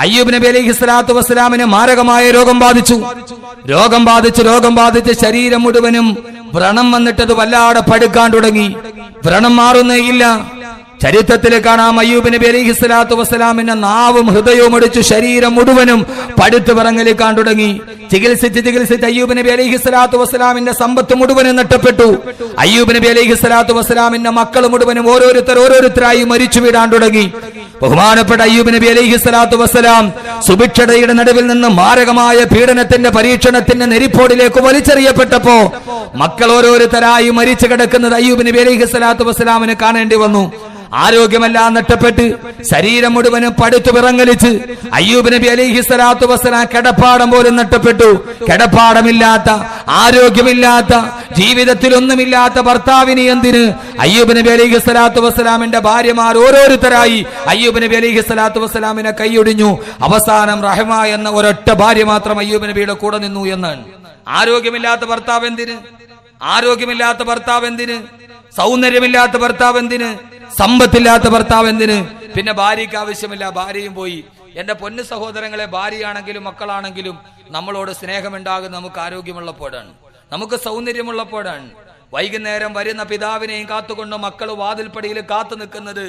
അയ്യൂബ് നബി അലൈഹി സ്വലാത്തു വസ്സലാമിന് മാരകമായ രോഗം ബാധിച്ച് ശരീരം മുഴുവനും വ്രണം വന്നിട്ടത് വല്ലാതെ പടുക്കാൻ തുടങ്ങി. വ്രണം മാറുന്നേയില്ല. ചരിത്രത്തിൽ കാണാം അയ്യൂബ് നബി അലൈഹി സ്വലാത്തു വസ്സലാമിന്റെ നാവും ഹൃദയവും അടിച്ചു ശരീരം മുഴുവനും പടുത്തു വിറങ്ങലിക്കാൻ തുടങ്ങി. ചികിത്സിച്ച് അയ്യൂബ് നബി അലൈഹി സ്വലാത്തു വസ്സലാമിന്റെ സമ്പത്ത് മുഴുവനും നഷ്ടപ്പെട്ടു. അയ്യൂബ് നബി അലൈഹി സ്വലാത്തു വസ്സലാമിന്റെ മക്കൾ മുഴുവനും ഓരോരുത്തരായി മരിച്ചു വീഴാൻ തുടങ്ങി. ബഹുമാനപ്പെട്ട അയ്യൂബ് നബി അലൈഹി സ്വലാത്തു വസ്സലാം സുഭിക്ഷതയുടെ നടുവിൽ നിന്ന് മാരകമായ പീഡനത്തിന്റെ പരീക്ഷണത്തിന്റെ നെരിപ്പോടിലേക്ക് വലിച്ചെറിയപ്പെട്ടപ്പോ മക്കൾ ഓരോരുത്തരായി മരിച്ചു കിടക്കുന്നത് അയ്യൂബ് നബി അലൈഹി സ്വലാത്തു വസ്സലാമിന് കാണേണ്ടി വന്നു. ആരോഗ്യമെല്ലാം നഷ്ടപ്പെട്ട് ശരീരം മുഴുവനും പടുത്തു വിറങ്ങലിച്ച് അയ്യൂബ് നബി അലൈഹി സ്വലാത്തു വസ്സലാം കിടപ്പാടം പോലും നഷ്ടപ്പെട്ടു. കിടപ്പാടമില്ലാത്ത, ആരോഗ്യമില്ലാത്ത, ജീവിതത്തിലൊന്നുമില്ലാത്ത ഭർത്താവിന് എന്തിന് അയ്യൂബ് നബി അലൈഹി സ്വലാത്തു വസ്സലാമിന്റെ ഭാര്യമാർ ഓരോരുത്തരായി അയ്യൂബ് നബി അലൈഹി സ്വലാത്തു വസ്സലാമിനെ കൈയൊടിഞ്ഞു. അവസാനം റഹ്മ എന്ന ഒരൊറ്റ ഭാര്യ മാത്രം അയ്യൂബ് നബിയുടെ കൂടെ നിന്നു എന്നാണ്. ആരോഗ്യമില്ലാത്ത ഭർത്താവ് എന്തിന്? സൗന്ദര്യമില്ലാത്ത ഭർത്താവ് എന്തിന്? സമ്പത്തില്ലാത്ത ഭർത്താവ് എന്തിന്? പിന്നെ ഭാര്യയ്ക്ക് ആവശ്യമില്ല, ഭാര്യയും പോയി. എന്റെ പൊന്നു സഹോദരങ്ങളെ, ഭാര്യയാണെങ്കിലും മക്കളാണെങ്കിലും നമ്മളോട് സ്നേഹമുണ്ടാകുന്ന നമുക്ക് ആരോഗ്യമുള്ളപ്പോഴാണ്, നമുക്ക് സൗന്ദര്യമുള്ളപ്പോഴാണ്. വൈകുന്നേരം വരുന്ന പിതാവിനെയും കാത്തുകൊണ്ട് മക്കൾ വാതിൽപ്പടിയിൽ കാത്തു നിൽക്കുന്നത്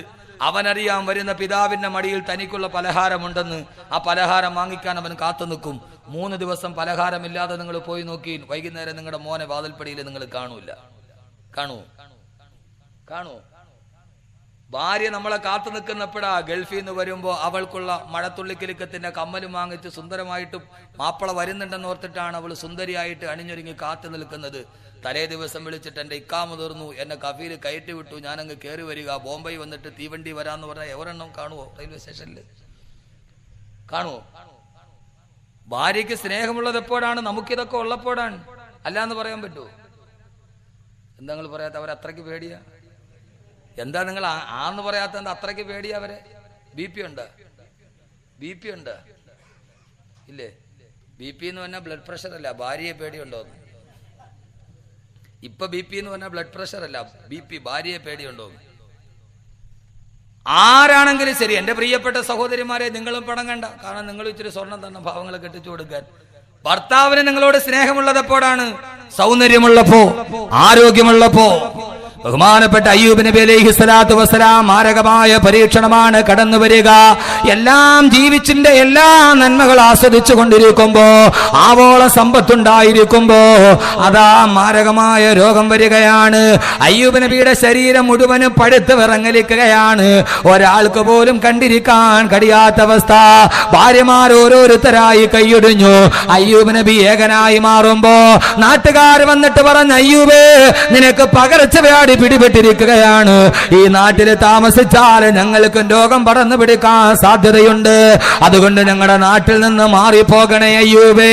അവനറിയാം വരുന്ന പിതാവിന്റെ മടിയിൽ തനിക്കുള്ള പലഹാരമുണ്ടെന്ന്. ആ പലഹാരം വാങ്ങിക്കാൻ അവൻ കാത്തു നിൽക്കും. 3 ദിവസം പലഹാരമില്ലാതെ നിങ്ങൾ പോയി നോക്കി, വൈകുന്നേരം നിങ്ങളുടെ മോനെ വാതിൽപ്പടിയിൽ നിങ്ങൾ കാണൂ. ഭാര്യ നമ്മളെ കാത്തു നിൽക്കുന്നപ്പോഴാ ഗൾഫിൽ നിന്ന് വരുമ്പോ അവൾക്കുള്ള മഴത്തുള്ളിക്കിലുക്കത്തിന്റെ കമ്മലും വാങ്ങിച്ച് സുന്ദരമായിട്ട് മാപ്പിള വരുന്നുണ്ടെന്ന് ഓർത്തിട്ടാണ് അവൾ സുന്ദരിയായിട്ട് അണിഞ്ഞൊരുങ്ങി കാത്തു നിൽക്കുന്നത്. തലേ ദിവസം വിളിച്ചിട്ട് എന്റെ ഇക്കാമ തീർന്നു, എന്നെ കഫീൽ കയറ്റി വിട്ടു, ഞാനങ്ങ് കയറി വരിക, ബോംബെ വന്നിട്ട് തീവണ്ടി വരാന്ന് പറഞ്ഞാൽ എവരെണ്ണം കാണുവോ? റെയിൽവേ സ്റ്റേഷനിൽ കാണുവോ? ഭാര്യയ്ക്ക് സ്നേഹമുള്ളത് എപ്പോഴാണ്? നമുക്കിതൊക്കെ ഉള്ളപ്പോഴാണ്. അല്ലാന്ന് പറയാൻ പറ്റുമോ? എന്താ നിങ്ങൾ പറയാത്ത? അവരത്രയ്ക്ക് പേടിയാ? എന്താ നിങ്ങൾ ആന്ന് പറയാത്ത? എന്താ അത്രയ്ക്ക് പേടിയാ അവരെ? ബി പി ഉണ്ട് ഇല്ലേ? ബി പി എന്ന് പറഞ്ഞാൽ ബ്ലഡ് പ്രഷർ അല്ല, ഭാര്യയെ പേടിയുണ്ടോ? ഇപ്പൊ ബി പി എന്ന് പറഞ്ഞാൽ ബ്ലഡ് പ്രഷർ അല്ല, ബി പി, ഭാര്യയെ പേടിയുണ്ടോ? ആരാണെങ്കിലും ശരി, എന്റെ പ്രിയപ്പെട്ട സഹോദരിമാരെ, നിങ്ങളും പണം കണ്ട, കാരണം നിങ്ങൾ ഇച്ചിരി സ്വർണം തന്നെ പാവങ്ങളെ കെട്ടിച്ചു കൊടുക്കാൻ. ഭർത്താവിന് നിങ്ങളോട് സ്നേഹമുള്ളത് എപ്പോഴാണ്? സൗന്ദര്യമുള്ളപ്പോ, ആരോഗ്യമുള്ളപ്പോ. ബഹുമാനപ്പെട്ട അയ്യൂബ് നബി അലൈഹി സ്വലാത്തു വസ്സലാം മാരകമായ പരീക്ഷണമാണ് കടന്നു വരിക. എല്ലാം ജീവിച്ചിന്റെ എല്ലാ നന്മകൾ ആസ്വദിച്ചു കൊണ്ടിരിക്കുമ്പോ, ആവോളം സമ്പത്തുണ്ടായിരിക്കുമ്പോ അതാ മാരകമായ രോഗം വരികയാണ്. അയ്യൂബ് നബിയുടെ ശരീരം മുഴുവനും പഴുത്ത് വിറങ്ങലിക്കുകയാണ്. ഒരാൾക്ക് പോലും കണ്ടിരിക്കാൻ കഴിയാത്ത അവസ്ഥ. ഭാര്യമാർ ഓരോരുത്തരായി കൈയൊടിഞ്ഞു. അയ്യൂബ് നബി ഏകനായി മാറുമ്പോ നാട്ടുകാർ വന്നിട്ട് പറഞ്ഞു, അയ്യൂബേ, നിനക്ക് പകർച്ചവ്യാധി പിടിപെട്ടിരിക്കുകയാണ്. ഈ നാട്ടിൽ താമസിച്ചാൽ ഞങ്ങൾക്ക് രോഗം പടർന്നു പിടിക്കാൻ സാധ്യതയുണ്ട്. അതുകൊണ്ട് ഞങ്ങളുടെ നാട്ടിൽ നിന്ന് മാറിപ്പോകണേ അയ്യൂബേ.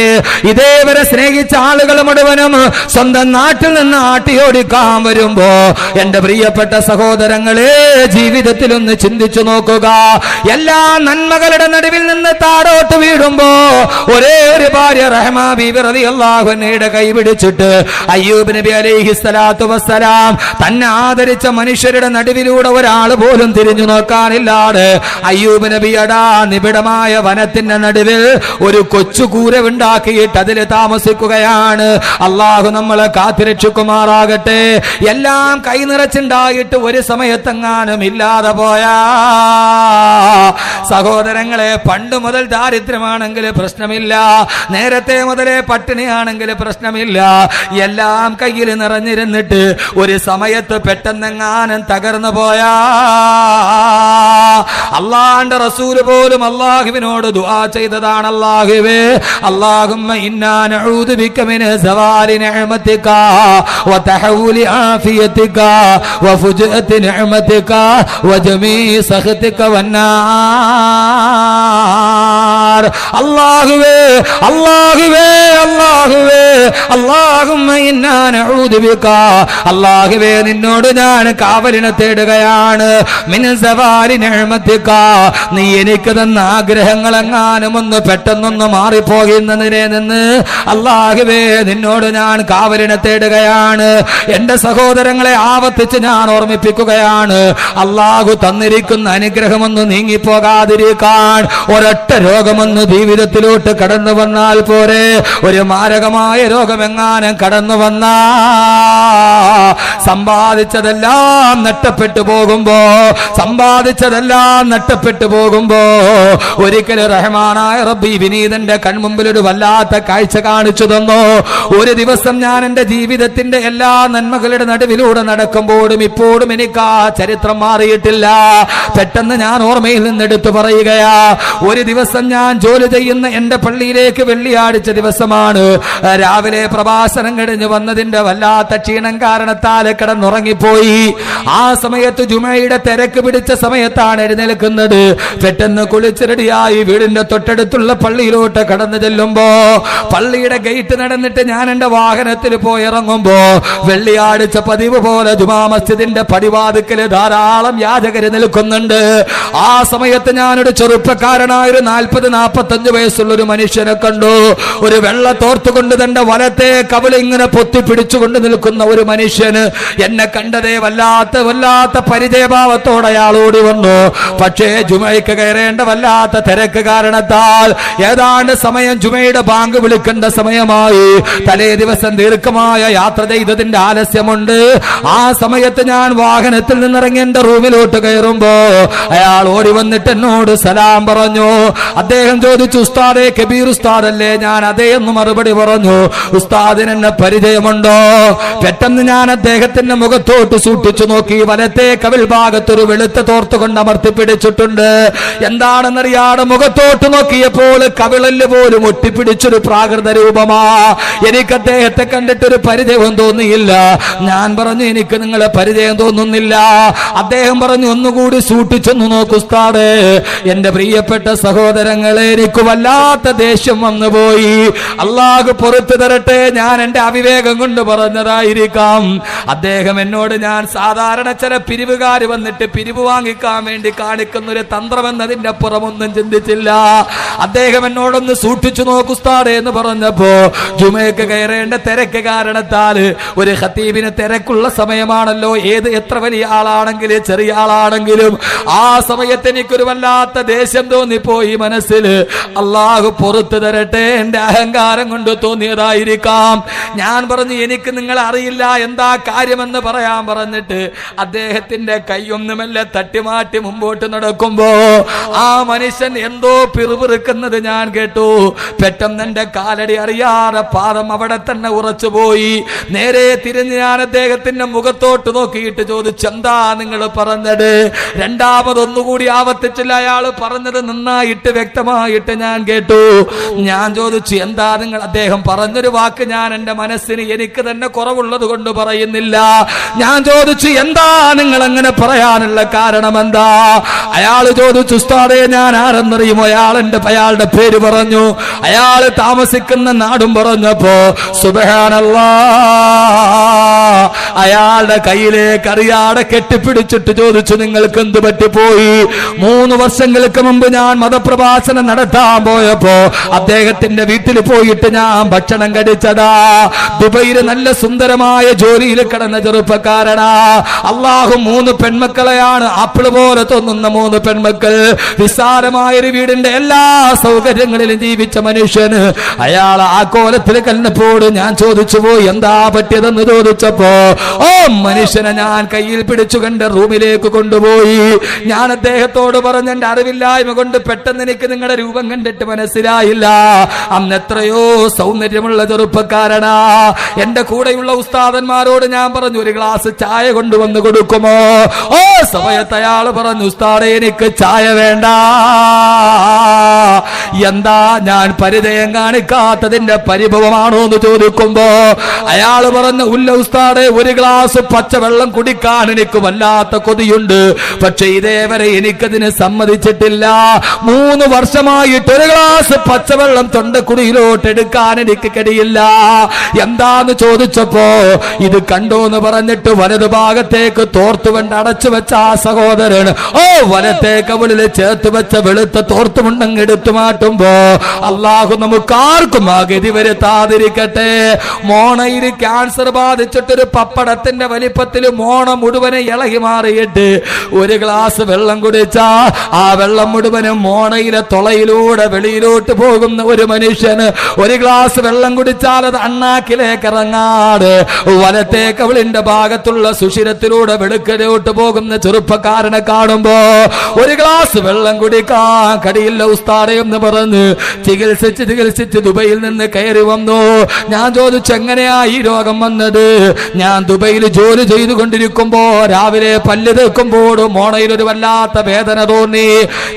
ഇതേവരെ സ്നേഹിച്ച ആളുകൾ മുഴുവനും സ്വന്തം നാട്ടിൽ നിന്ന് ആട്ടിയോടിക്കാൻ വരുമ്പോ എന്റെ പ്രിയപ്പെട്ട സഹോദരങ്ങളെ, ജീവിതത്തിൽ ഒന്ന് ചിന്തിച്ചു നോക്കുക. എല്ലാ നന്മകളുടെ നടുവിൽ നിന്ന് താഴോട്ട് വീഴുമ്പോ ഒരേ ഒരു ഭാര്യ റഹ്മ ബീവി റളിയല്ലാഹു അൻഹയുടെ കൈ പിടിച്ചിട്ട് അയ്യൂബ് നബി അലൈഹി സ്വലാത്തു വസ്സലാം തന്നെ ആദരിച്ച മനുഷ്യരുടെ നടുവിലൂടെ ഒരാൾ പോലും തിരിഞ്ഞു നോക്കാനില്ലാതെ അയ്യൂബ് നബിയടാ നിബിഡമായ വനത്തിന്റെ നടുവിൽ ഒരു കൊച്ചു കൂരവുണ്ടാക്കിയിട്ട് അതിൽ താമസിക്കുകയാണ്. അള്ളാഹു നമ്മളെ കാത്തിരക്ഷിക്കുമാറാകട്ടെ. എല്ലാം കൈനിറച്ചുണ്ടായിട്ട് ഒരു സമയത്തെങ്ങാനും ഇല്ലാതെ പോയാ സഹോദരങ്ങളെ, പണ്ട് മുതൽ ദാരിദ്ര്യമാണെങ്കിൽ പ്രശ്നമില്ല, നേരത്തെ മുതലേ പട്ടിണിയാണെങ്കിൽ പ്രശ്നമില്ല, എല്ലാം കയ്യിൽ നിറഞ്ഞിരുന്നിട്ട് ഒരു സമയത്ത് പെട്ടെന്നെങ്ങാനും തകർന്നു പോയാ അള്ളാഹുവിന്റെ റസൂൽ പോലും അള്ളാഹുവിനോട് ദുആ ചെയ്തതാണ്, അല്ലാഹുവേ അല്ലാഹുമ്മ ഇന്നാ നഊദു ബിക മിൻ സവാലി നിഅമതിക വതഹവൂലി ആഫിയതിക വഫുജഅതി നിഅമതിക വജമീഇ സഖതിക വന്നാർ. അല്ലാഹുവേ അല്ലാഹുവേ അല്ലാഹുവേ അല്ലാഹുമ്മ ഇന്നാ നഊദു ബിക, അല്ലാഹുവേ നിന്നോട് ഞാൻ കാവലിനെ തേടുകയാണ്. മിൻ സവാലി നിഅമതിക, നീ എനിക്ക് തന്ന ആഗ്രഹങ്ങളെങ്ങാനും ഒന്ന് പെട്ടെന്നൊന്ന് മാറിപ്പോകുന്നതിനെ നിന്ന് അല്ലാഹുവേ നിന്നോട് ഞാൻ കാവലിനെ തേടുകയാണ്. എന്റെ സഹോദരങ്ങളെ ആവർത്തിച്ച് ഞാൻ ഓർമ്മിപ്പിക്കുകയാണ്, അല്ലാഹു തന്നിരിക്കുന്ന അനുഗ്രഹമൊന്ന് നീങ്ങിപ്പോകാതിരിക്കാൻ ഒരൊറ്റ രോഗമൊന്ന് ജീവിതത്തിലോട്ട് കടന്നു വന്നാൽ പോരെ. ഒരു മാരകമായ രോഗമെങ്ങാനും കടന്നു വന്നാ സമ്പാദിച്ചതെല്ലാം നഷ്ടപ്പെട്ടു പോകുമ്പോ നഷ്ടപ്പെട്ടു പോകുമ്പോ ഒരിക്കലും റഹ്മാനായ റബ്ബി വിനീതന്റെ കൺമുമ്പിൽ ഒരു വല്ലാത്ത കാഴ്ച കാണിച്ചു തന്നു. ഒരു ദിവസം ഞാൻ എന്റെ ജീവിതത്തിന്റെ എല്ലാ നന്മകളുടെ നടുവിലൂടെ നടക്കുമ്പോഴും ഇപ്പോഴും എനിക്ക് ആ ചരിത്രം മാറിയിട്ടില്ല. പെട്ടെന്ന് ഞാൻ ഓർമ്മയിൽ നിന്നെടുത്തു പറയുകയാ. ഒരു ദിവസം ഞാൻ ജോലി ചെയ്യുന്ന എന്റെ പള്ളിയിലേക്ക് വെള്ളിയാഴ്ച ദിവസമാണ്. രാവിലെ പ്രഭാഷണം കഴിഞ്ഞ് വന്നതിന്റെ വല്ലാത്ത ക്ഷീണം കാരണത്താൽ കിടന്നുറങ്ങിപ്പോയി. ആ സമയത്ത് ജുമയുടെ തിരക്ക് പിടിച്ച സമയത്താണ് എഴുന്നേൽക്കുന്നത്. പെട്ടെന്ന് കുളിച്ച് റെഡിയായി വീടിന്റെ തൊട്ടടുത്തുള്ള പള്ളിയിലോട്ട് കടന്നു ചെല്ലുമ്പോ പള്ളിയുടെ ഗേറ്റ് നടന്നിട്ട് ഞാൻ എന്റെ വാഹനത്തിൽ പോയി ഇറങ്ങുമ്പോ വെള്ളിയാഴ്ച പതിവ് പോലെ ജുമാ മസ്ജിദിന്റെ പടിവാതിക്കല് ധാരാളം യാചകര് നിൽക്കുന്നുണ്ട്. ആ സമയത്ത് ഞാനൊരു ചെറുപ്പക്കാരനായ ഒരു 40-45 വയസ്സുള്ള ഒരു മനുഷ്യനെ കണ്ടു. ഒരു വെള്ള തോർത്തുകൊണ്ട് തന്റെ വലത്തെ കവിള് ഇങ്ങനെ പൊത്തിപ്പിടിച്ചുകൊണ്ട് നിൽക്കുന്ന ഒരു മനുഷ്യന് എന്നെ കണ്ടതേ വല്ലാത്ത പരിചയഭാവത്തോടെ അയാൾ ഓടി വന്നു. പക്ഷേ ജുമയ്ക്ക് കയറേണ്ട വല്ലാത്ത തിരക്ക് കാരണത്താൽ ഏതാണ്ട് സമയം ജുമയുടെ ബാങ്ക് വിളിക്കേണ്ട സമയമായി. തലേ ദിവസം ദീർഘമായ യാത്ര ചെയ്തതിന്റെ ആലസ്യമുണ്ട്. ആ സമയത്ത് ഞാൻ വാഹനത്തിൽ നിന്നിറങ്ങി എന്റെ റൂമിലോട്ട് കയറുമ്പോ അയാൾ ഓടി വന്നിട്ട് എന്നോട് സലാം പറഞ്ഞു. അദ്ദേഹം ചോദിച്ചു, ഉസ്താദേ കബീർ ഉസ്താദ് അല്ലേ? ഞാൻ അതേ എന്ന് മറുപടി പറഞ്ഞു. ഉസ്താദിന് എന്നെ പരിചയമുണ്ടോ? പെട്ടെന്ന് ഞാൻ അദ്ദേഹത്തിന്റെ മുഖത്തോട്ട് സൂക്ഷിച്ചു നോക്കി. വലത്തെ കവിൾ ഭാഗത്തൊരു വെളുത്ത തോർത്തുകൊണ്ട് അമർത്തി പിടിച്ചിട്ടുണ്ട്. എന്താണെന്നറിയാതെ മുഖത്തോട്ട് നോക്കിയപ്പോൾ കവിളല് പോലും ഒട്ടിപ്പിടിച്ചൊരു പ്രാകൃത രൂപമാ. എനിക്ക് അദ്ദേഹത്തെ കണ്ടിട്ടൊരു പരിചയവും തോന്നിയില്ല. ഞാൻ പറഞ്ഞു, എനിക്ക് നിങ്ങളെ പരിചയം തോന്നുന്നില്ല. അദ്ദേഹം പറഞ്ഞു, ഒന്നുകൂടി സൂക്ഷിച്ചൊന്നു നോക്കൂ ഉസ്താദേ. എന്റെ പ്രിയപ്പെട്ട സഹോദരങ്ങളെ, എനിക്ക് വല്ലാത്ത ദേഷ്യം വന്നുപോയി. അള്ളാഹു പുറത്തു തരട്ടെ, ഞാൻ എന്റെ അവിവേകം കൊണ്ട് പറഞ്ഞതായിരിക്കാം. അദ്ദേഹം എന്നോട്, ഞാൻ സാധാരണ ചില പിരിവുകാര് വന്നിട്ട് പിരിവ് വാങ്ങിക്കാൻ വേണ്ടി കാണിക്കുന്ന ഒരു തന്ത്രമെന്നതിന്റെ അപ്പുറമൊന്നും ചിന്തിച്ചില്ല. അദ്ദേഹം എന്നോടൊന്ന് സൂക്ഷിച്ചു നോക്കൂ ഉസ്താദേ എന്ന് പറഞ്ഞപ്പോ ജുമയ്ക്ക് കയറേണ്ട തിരക്ക് കാരണത്താൽ ഒരു ഖതീബിന് തിരക്കുള്ള സമയമാണല്ലോ. എത്ര വലിയ ആളാണെങ്കിലും ചെറിയ ആളാണെങ്കിലും ആ സമയത്ത് എനിക്കൊരു വല്ലാത്ത ദേഷ്യം തോന്നിപ്പോയി മനസ്സിൽ. അള്ളാഹു പുറത്തു തരട്ടെ, എന്റെ അഹങ്കാരം കൊണ്ട് തോന്നിയതായിരിക്കാം. ഞാൻ പറഞ്ഞു, എനിക്ക് നിങ്ങൾ അറിയില്ല, എന്താ കാര്യമെന്ന് പറയാൻ പറഞ്ഞിട്ട് അദ്ദേഹത്തിന്റെ കൈയൊന്നുമല്ല തട്ടിമാറ്റി മുമ്പോട്ട് നടക്കുമ്പോ ആ മനുഷ്യൻ എന്തോ പിറുപിറുക്കുന്നത് ഞാൻ കേട്ടു. പെട്ടെന്ന് എന്റെ കാലടി അറിയാതെ പാദം അവിടെ തന്നെ ഉറച്ചുപോയി. നേരെ തിരിഞ്ഞ് ഞാൻ അദ്ദേഹത്തിന്റെ മുഖത്തോട്ട് നോക്കിയിട്ട് ചോദിച്ചു, എന്താ നിങ്ങൾ പറഞ്ഞത്? രണ്ടാമതൊന്നുകൂടി ആവർത്തിച്ചില്ല. അയാൾ പറഞ്ഞത് നന്നായിട്ട് വ്യക്തമായിട്ട് ഞാൻ കേട്ടു. ഞാൻ ചോദിച്ചു, എന്താ നിങ്ങൾ? അദ്ദേഹം പറഞ്ഞൊരു വാക്ക് ഞാൻ എന്റെ മനസ്സിന് എനിക്ക് തന്നെ കുറവുള്ളത് കൊണ്ട് പറയുന്നില്ല. ഞാൻ ചോദിച്ചു, എന്താ നിങ്ങൾ അങ്ങനെ പറയാനുള്ള കാരണം എന്താ? അയാൾ ചോദിച്ചു, ഉസ്താദേ ഞാൻ ആരെന്നറിയുമോ? അയാളുടെ പേര് പറഞ്ഞു, അയാൾ താമസിക്കുന്ന നാടും പറഞ്ഞപ്പോ സുബ്ഹാനല്ലാഹ്, അയാളുടെ കയ്യിലേക്ക് അറിയാതെ കെട്ടിപ്പിടിച്ചിട്ട് ചോദിച്ചു, നിങ്ങൾക്ക് എന്ത് പറ്റിപ്പോയി? 3 വർഷങ്ങൾക്ക് മുമ്പ് ഞാൻ മതപ്രഭാഷണം നടത്താൻ പോയപ്പോ അദ്ദേഹത്തിന്റെ വീട്ടിൽ പോയിട്ട് ഞാൻ ഭക്ഷണം കഴിച്ചതാ. ദുബൈയിൽ നല്ല സുന്ദരമായ ജോലിയിൽ പ്രിയപ്പെടുന്ന ചെറുപ്പക്കാരനാ, അള്ളാഹു 3 പെൺമക്കളെയാണ് ആപ്പിള് പോലെ തോന്നുന്ന 3 പെൺമക്കൾ, വിശാലമായൊരു വീടിന്റെ എല്ലാ സൗകര്യങ്ങളിലും ജീവിച്ച മനുഷ്യന് അയാൾ ആ കോലത്തിൽ കണ്ടപ്പോൾ ഞാൻ ചോദിച്ചു പോയി എന്താ പറ്റിയതെന്ന് ചോദിച്ചപ്പോ, ഓ മനുഷ്യനെ ഞാൻ കയ്യിൽ പിടിച്ചു കണ്ട് റൂമിലേക്ക് കൊണ്ടുപോയി. ഞാൻ അദ്ദേഹത്തോട് പറഞ്ഞ എന്റെ അറിവില്ലായ്മ കൊണ്ട് പെട്ടെന്ന് എനിക്ക് നിങ്ങളുടെ രൂപം കണ്ടിട്ട് മനസ്സിലായില്ല, അന്ന് എത്രയോ സൗന്ദര്യമുള്ള ചെറുപ്പക്കാരനാ. എന്റെ കൂടെയുള്ള ഉസ്താദന്മാരോട് ഞാൻ പറഞ്ഞു ഒരു ഗ്ലാസ് ചായ കൊണ്ടുവന്ന് കൊടുക്കുമോ? ഓ സമയത്ത് അയാൾ പറഞ്ഞു ഉസ്താദേ എനിക്ക് ചായ വേണ്ട. എന്താ ഞാൻ പരിചയം കാണിക്കാത്തതിന്റെ പരിഭവമാണോ എന്ന് ചോദിക്കുമ്പോ അയാൾ പറഞ്ഞു ഉല്ല ഉസ്താദേ, ഒരു ഗ്ലാസ് പച്ചവെള്ളം കുടിക്കാൻ എനിക്ക് വല്ലാത്ത കൊതിയുണ്ട്, പക്ഷെ ഇതേവരെ എനിക്കതിന് സമ്മതിച്ചിട്ടില്ല. 3 വർഷമായിട്ട് ഒരു ഗ്ലാസ് പച്ചവെള്ളം തൊണ്ടക്കുടിയിലോട്ട് എടുക്കാൻ എനിക്ക് കഴിയില്ല. എന്താന്ന് ചോദിച്ചപ്പോ ഇത് കണ്ടോന്ന് പറഞ്ഞിട്ട് വലതു ഭാഗത്തേക്ക് തോർത്തുകൊണ്ട് അടച്ചു വെച്ച ആ സഹോദരൻ വലത്തെ കവിളിൽ ചേർത്ത് വെച്ച വെളുത്ത തോർത്തുമുണ്ടങ്ങ് എടുത്തു മാറ്റുമ്പോ അള്ളാഹു നമുക്ക് ആർക്കും ആ ഗതി വരുത്താതിരിക്കട്ടെ. മോണയിൽ ക്യാൻസർ ബാധിച്ചിട്ടൊരു പപ്പടത്തിന്റെ വലിപ്പത്തിൽ മോണ മുഴുവനെ ഇളകി മാറിയിട്ട് ഒരു ഗ്ലാസ് വെള്ളം കുടിച്ചാ ആ വെള്ളം മുഴുവനും മോണയിലെ തുളയിലൂടെ വെളിയിലോട്ട് പോകുന്ന ഒരു മനുഷ്യന് ഒരു ഗ്ലാസ് വെള്ളം കുടിച്ചാൽ അത് അണ്ണാക്കിലേക്ക് ഇറങ്ങാട് വലത്തെ കവിളിന്റെ ഭാഗത്തുള്ള സുഷിരത്തിലൂടെ വെളുക്കലോട്ട് പോകുന്ന ചെറുപ്പക്കാരനെ കാണുമ്പോ ഒരു ഗ്ലാസ് വെള്ളം കുടിക്കാൻ കടിയില്ല ഉസ്താദേ എന്ന് പറഞ്ഞ് ചികിത്സിച്ച് ദുബൈയിൽ നിന്ന് കയറി വന്നു. ഞാൻ ചോദിച്ചു എങ്ങനെയാ ഈ രോഗം വന്നത്? ഞാൻ ദുബൈയിൽ ജോലി ചെയ്തുകൊണ്ടിരിക്കുമ്പോ രാവിലെ പല്ല് തേക്കുമ്പോഴും മോണയിൽ ഒരു വല്ലാത്ത വേദന തോന്നി.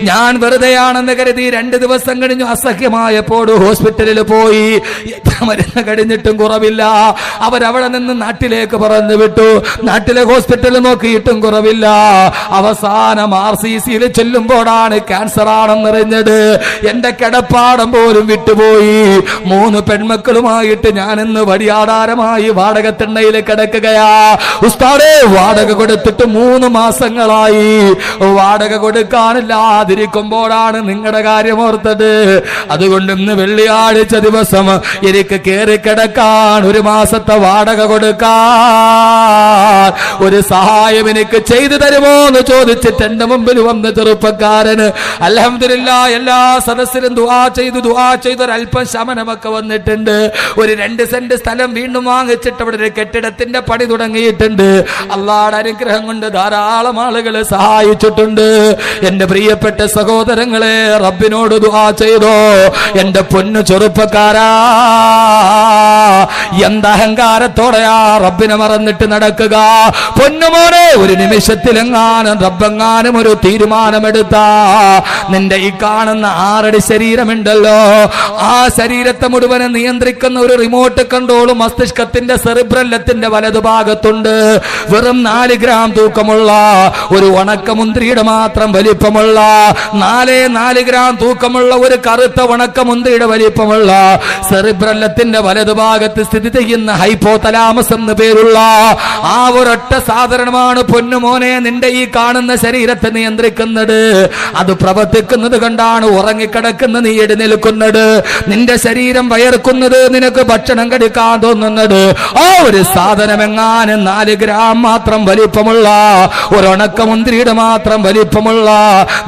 ഞാൻ വെറുതെയാണെന്ന് കരുതി 2 ദിവസം കഴിഞ്ഞു അസഹ്യമായപ്പോൾ ഹോസ്പിറ്റലിൽ പോയി. മരുന്ന് കഴിഞ്ഞിട്ടും കുറവില്ല. അവരവിടെ നിന്ന് നാട്ടിലേക്ക് പറഞ്ഞു വിട്ടു. നാട്ടിലെ ഹോസ്പിറ്റലിൽ നോക്കിയിട്ടും കുറവില്ല. അവസാനം RCCയിൽ ചെല്ലുമ്പോഴാണ് ക്യാൻസർ ആണെന്നറിഞ്ഞത്. എന്റെ കിടപ്പാടം പോലും വിട്ടുപോയി. 3 പെൺമക്കളുമായിട്ട് ഞാൻ ഇന്ന് വടിയാധാരമായി വാടകത്തിണ്ണയിൽ കിടക്കുകയാ. ഉസ്താദേ വാടക കൊടുത്തിട്ട് 3 മാസങ്ങളായി. വാടക കൊടുക്കാനില്ലാതിരിക്കുമ്പോഴാണ് നിങ്ങളുടെ കാര്യം ഓർത്തത്. അതുകൊണ്ട് ഇന്ന് വെള്ളിയാഴ്ച ദിവസം എനിക്ക് കയറി കിടക്കാൻ 1 മാസത്തെ വാടക കൊടുക്കാൻ ഒരു സഹായം എനിക്ക് ചെയ്തു തരുമോ എന്ന് ചോദിച്ചിട്ട് എന്റെ മുമ്പിൽ വന്ന ചെറുപ്പക്കാരന് അൽഹംദുലില്ലാഹ് എല്ലാ സദസ്സിലും ദുആ ചെയ്ത് ഒരല്പം ശമനമൊക്കെ വന്നിട്ടുണ്ട്. ഒരു 2 സെന്റ് സ്ഥലം വീണ്ടും വാങ്ങിച്ചിട്ട് അവിടെ ഒരു കെട്ടിടത്തിന്റെ പണി തുടങ്ങിയിട്ടുണ്ട്. അള്ളാഹുവിന്റെ അനുഗ്രഹം കൊണ്ട് ധാരാളം ആളുകൾ സഹായിച്ചിട്ടുണ്ട്. എന്റെ പ്രിയപ്പെട്ട സഹോദരങ്ങളെ, റബ്ബിനോട് ദുആ ചെയ്തോ? എന്റെ പൊന്നു ചെറുപ്പക്കാരാ, എന്തഹങ്കാരത്തോടെയാ റബ്ബിനെ മറന്നിട്ട് നടക്കുക? പൊന്നുമോനെ, ഒരു നിമിഷത്തിലെങ്ങാനും റബ്ബെങ്ങാനും ഒരു തീരുമാനമെടുത്താ നിന്റെ ഈ കാണുന്ന 6 അടി ശരീരമുണ്ടല്ലോ, ആ ശരീരത്തെ മുഴുവനെ നിയന്ത്രിക്കുന്ന ഒരു റിമോട്ട് കൺട്രോൾ മസ്തിഷ്കത്തിന്റെ സെറിബ്രല്ലത്തിന്റെ വലതുഭാഗത്തുണ്ട്. വെറും 4 ഗ്രാം തൂക്കമുള്ള ഒരു ഉണക്കമുന്തിരിയുടെ മാത്രം വലിപ്പമുള്ള 4 ഗ്രാം തൂക്കമുള്ള ഒരു കറുത്ത ഉണക്കമുന്തിരിയുടെ വലിപ്പമുള്ള സെറിബ്രല്ലത്തിന്റെ വലതുഭാഗത്ത് സ്ഥിതി ചെയ്യുന്ന ഹൈപ്പോതലാമസ് എന്ന് പേരുള്ള ആ ഒരൊറ്റ സാധനമാണ് പൊന്നുമോനെ നിന്റെ ഈ കാണുന്ന ശരീരത്തെ നിയന്ത്രിക്കുന്നത്. അത് പ്രവർത്തിക്കുന്നത് കണ്ടാണ് ഉറങ്ങിക്കിടക്കുന്ന നീ എഴുന്നേൽക്കുന്നത്, നിന്റെ ശരീരം വയർക്കുന്നത്, നിനക്ക് ഭക്ഷണം കഴിക്കാൻ തോന്നുന്നത്. ആ ഒരു സാധനമെങ്ങാനും 4 ഗ്രാം മാത്രം വലിപ്പമുള്ള ഒരു ഉണക്കമുന്തിരിയുടെ മാത്രം വലിപ്പമുള്ള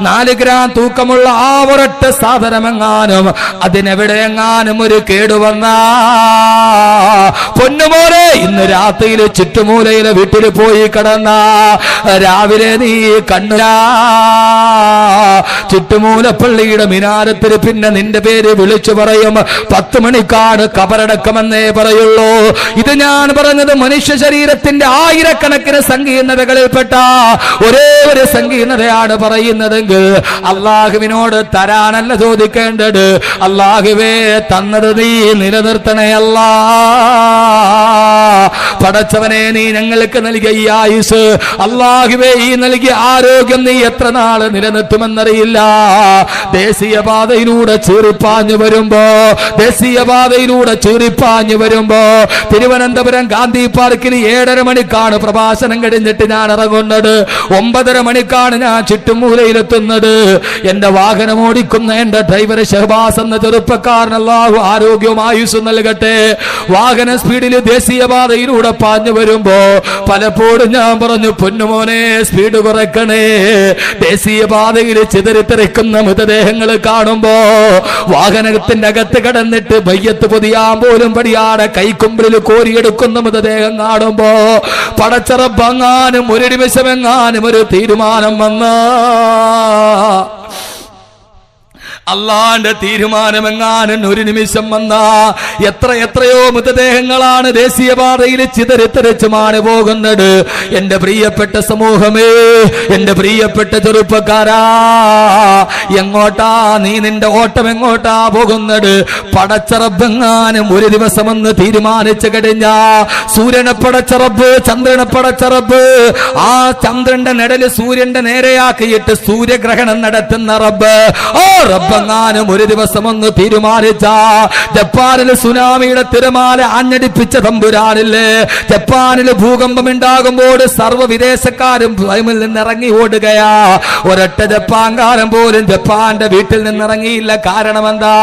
4 ഗ്രാം തൂക്കമുള്ള ആ ഒരൊറ്റ സാധനമെങ്ങാനും അതിനെവിടെയെങ്ങാനും ഒരു കേടുവന്ന പൊന്നുമോനെ, ഇന്ന് രാത്രിയിൽ ചുറ്റുമൂലയിലെ വീട്ടിൽ പോയി കിടന്ന രാവിലെ നീ കണ്ണുരാ ചുറ്റുമൂലപ്പള്ളിയുടെ മിനാരത്തിൽ പിന്നെ നിന്റെ പേര് വിളിച്ചു പറയും. 10 മണിക്കാണ് കബറടക്കമെന്നേ പറയുള്ളൂ. ഇത് ഞാൻ പറഞ്ഞത് മനുഷ്യ ശരീരത്തിന്റെ ആയിരക്കണക്കിന് സങ്കീർണതകളിൽപ്പെട്ട ഒരേ ഒരു സങ്കീർണതയാണ് പറയുന്നതെങ്കിൽ അള്ളാഹുവിനോട് തരാനല്ല ചോദിക്കേണ്ടത്. അള്ളാഹുവേ തന്നത് നീ നിലനിർത്തണേ അല്ലാ. പടച്ചവനെ, നീ ഞങ്ങൾക്ക് നൽകി നൽകിയ ഈ ആയുസ്, അല്ലാഹുവേ ഈ നൽകിയ ആരോഗ്യം നീ എത്ര നാള് നിലനിർത്തുമെന്നറിയില്ല. ദേശീയപാതയിലൂടെ ചീറിപ്പാഞ്ഞു വരുമ്പോ തിരുവനന്തപുരം ഗാന്ധി പാർക്കിൽ 7:30 മണിക്കാണ് പ്രഭാഷണം കഴിഞ്ഞിട്ട് ഞാൻ ഇറങ്ങുന്നത്. 9:30 മണിക്കാണ് ഞാൻ ചുറ്റുമൂലയിലെത്തുന്നത്. എന്റെ വാഹനം ഓടിക്കുന്ന എന്റെ ഡ്രൈവർ ഷഹബാസ് എന്ന ചെറുപ്പക്കാരൻ അല്ലാഹു ആരോഗ്യവും ആയുസ്സും നൽകട്ടെ. വാഹന സ്പീഡിൽ ദേശീയപാതയിലൂടെ പാഞ്ഞു വരുമ്പോ പലപ്പോഴും ഞാൻ പറഞ്ഞു, പൊന്നുമോനെ സ്പീഡ് കുറയ്ക്കണേ. ദേശീയപാതയിൽ ചിതറിത്തെറിക്കുന്ന മൃതദേഹങ്ങൾ കാണുമ്പോ വാഹനത്തിന്റെ അകത്ത് കടന്നിട്ട് ബയ്യത്ത് പൊതിയാൻ പോലും പടിയാടെ കൈക്കുമ്പിളിൽ കോരിയെടുക്കുന്ന മൃതദേഹം കാണുമ്പോ പടച്ചറബെങ്ങാനും ഒരു നിമിഷമെങ്ങാനും ഒരു തീരുമാനം വന്ന അള്ളാന്റെ തീരുമാനമെങ്ങാനും ഒരു നിമിഷം വന്ന എത്രയോ മൃതദേഹങ്ങളാണ് ദേശീയപാതയിൽ ചിതറിത്തെറിച്ചുമാണ് പോകുന്നത്. എന്റെ പ്രിയപ്പെട്ട സമൂഹമേ, എന്റെ പ്രിയപ്പെട്ട ചെറുപ്പക്കാരാ, എങ്ങോട്ടാ നീ നിന്റെ ഓട്ടം എങ്ങോട്ടാ പോകുന്നത്? പടച്ചറബെങ്ങാനും ഒരു ദിവസമെന്ന് തീരുമാനിച്ചു കഴിഞ്ഞ സൂര്യനെ പടച്ചറബ്, ചന്ദ്രനെ പടച്ചറബ്, ആ ചന്ദ്രന്റെ നിഴല് സൂര്യന്റെ നേരെയാക്കിയിട്ട് സൂര്യഗ്രഹണം നടത്തുന്ന റബ്ബ്, ഓ റബ്ബ് ാനും ഒരു ദിവസം ഒന്ന് തീരുമാനിച്ച ജപ്പാനിലെ സുനാമിയുടെ തിരമാല ആഞ്ഞടിപ്പിച്ച തമ്പുരാനില്ലേ, ജപ്പാനില് ഭൂകമ്പം ഉണ്ടാകുമ്പോൾ സർവ്വ വിദേശക്കാരും ഭൂമിയിൽ നിന്നിറങ്ങി ഓടുകയാ. ഒരൊറ്റ ജപ്പാൻകാരൻ പോലും ജപ്പാന്റെ വീട്ടിൽ നിന്നിറങ്ങിയില്ല. കാരണം എന്താ?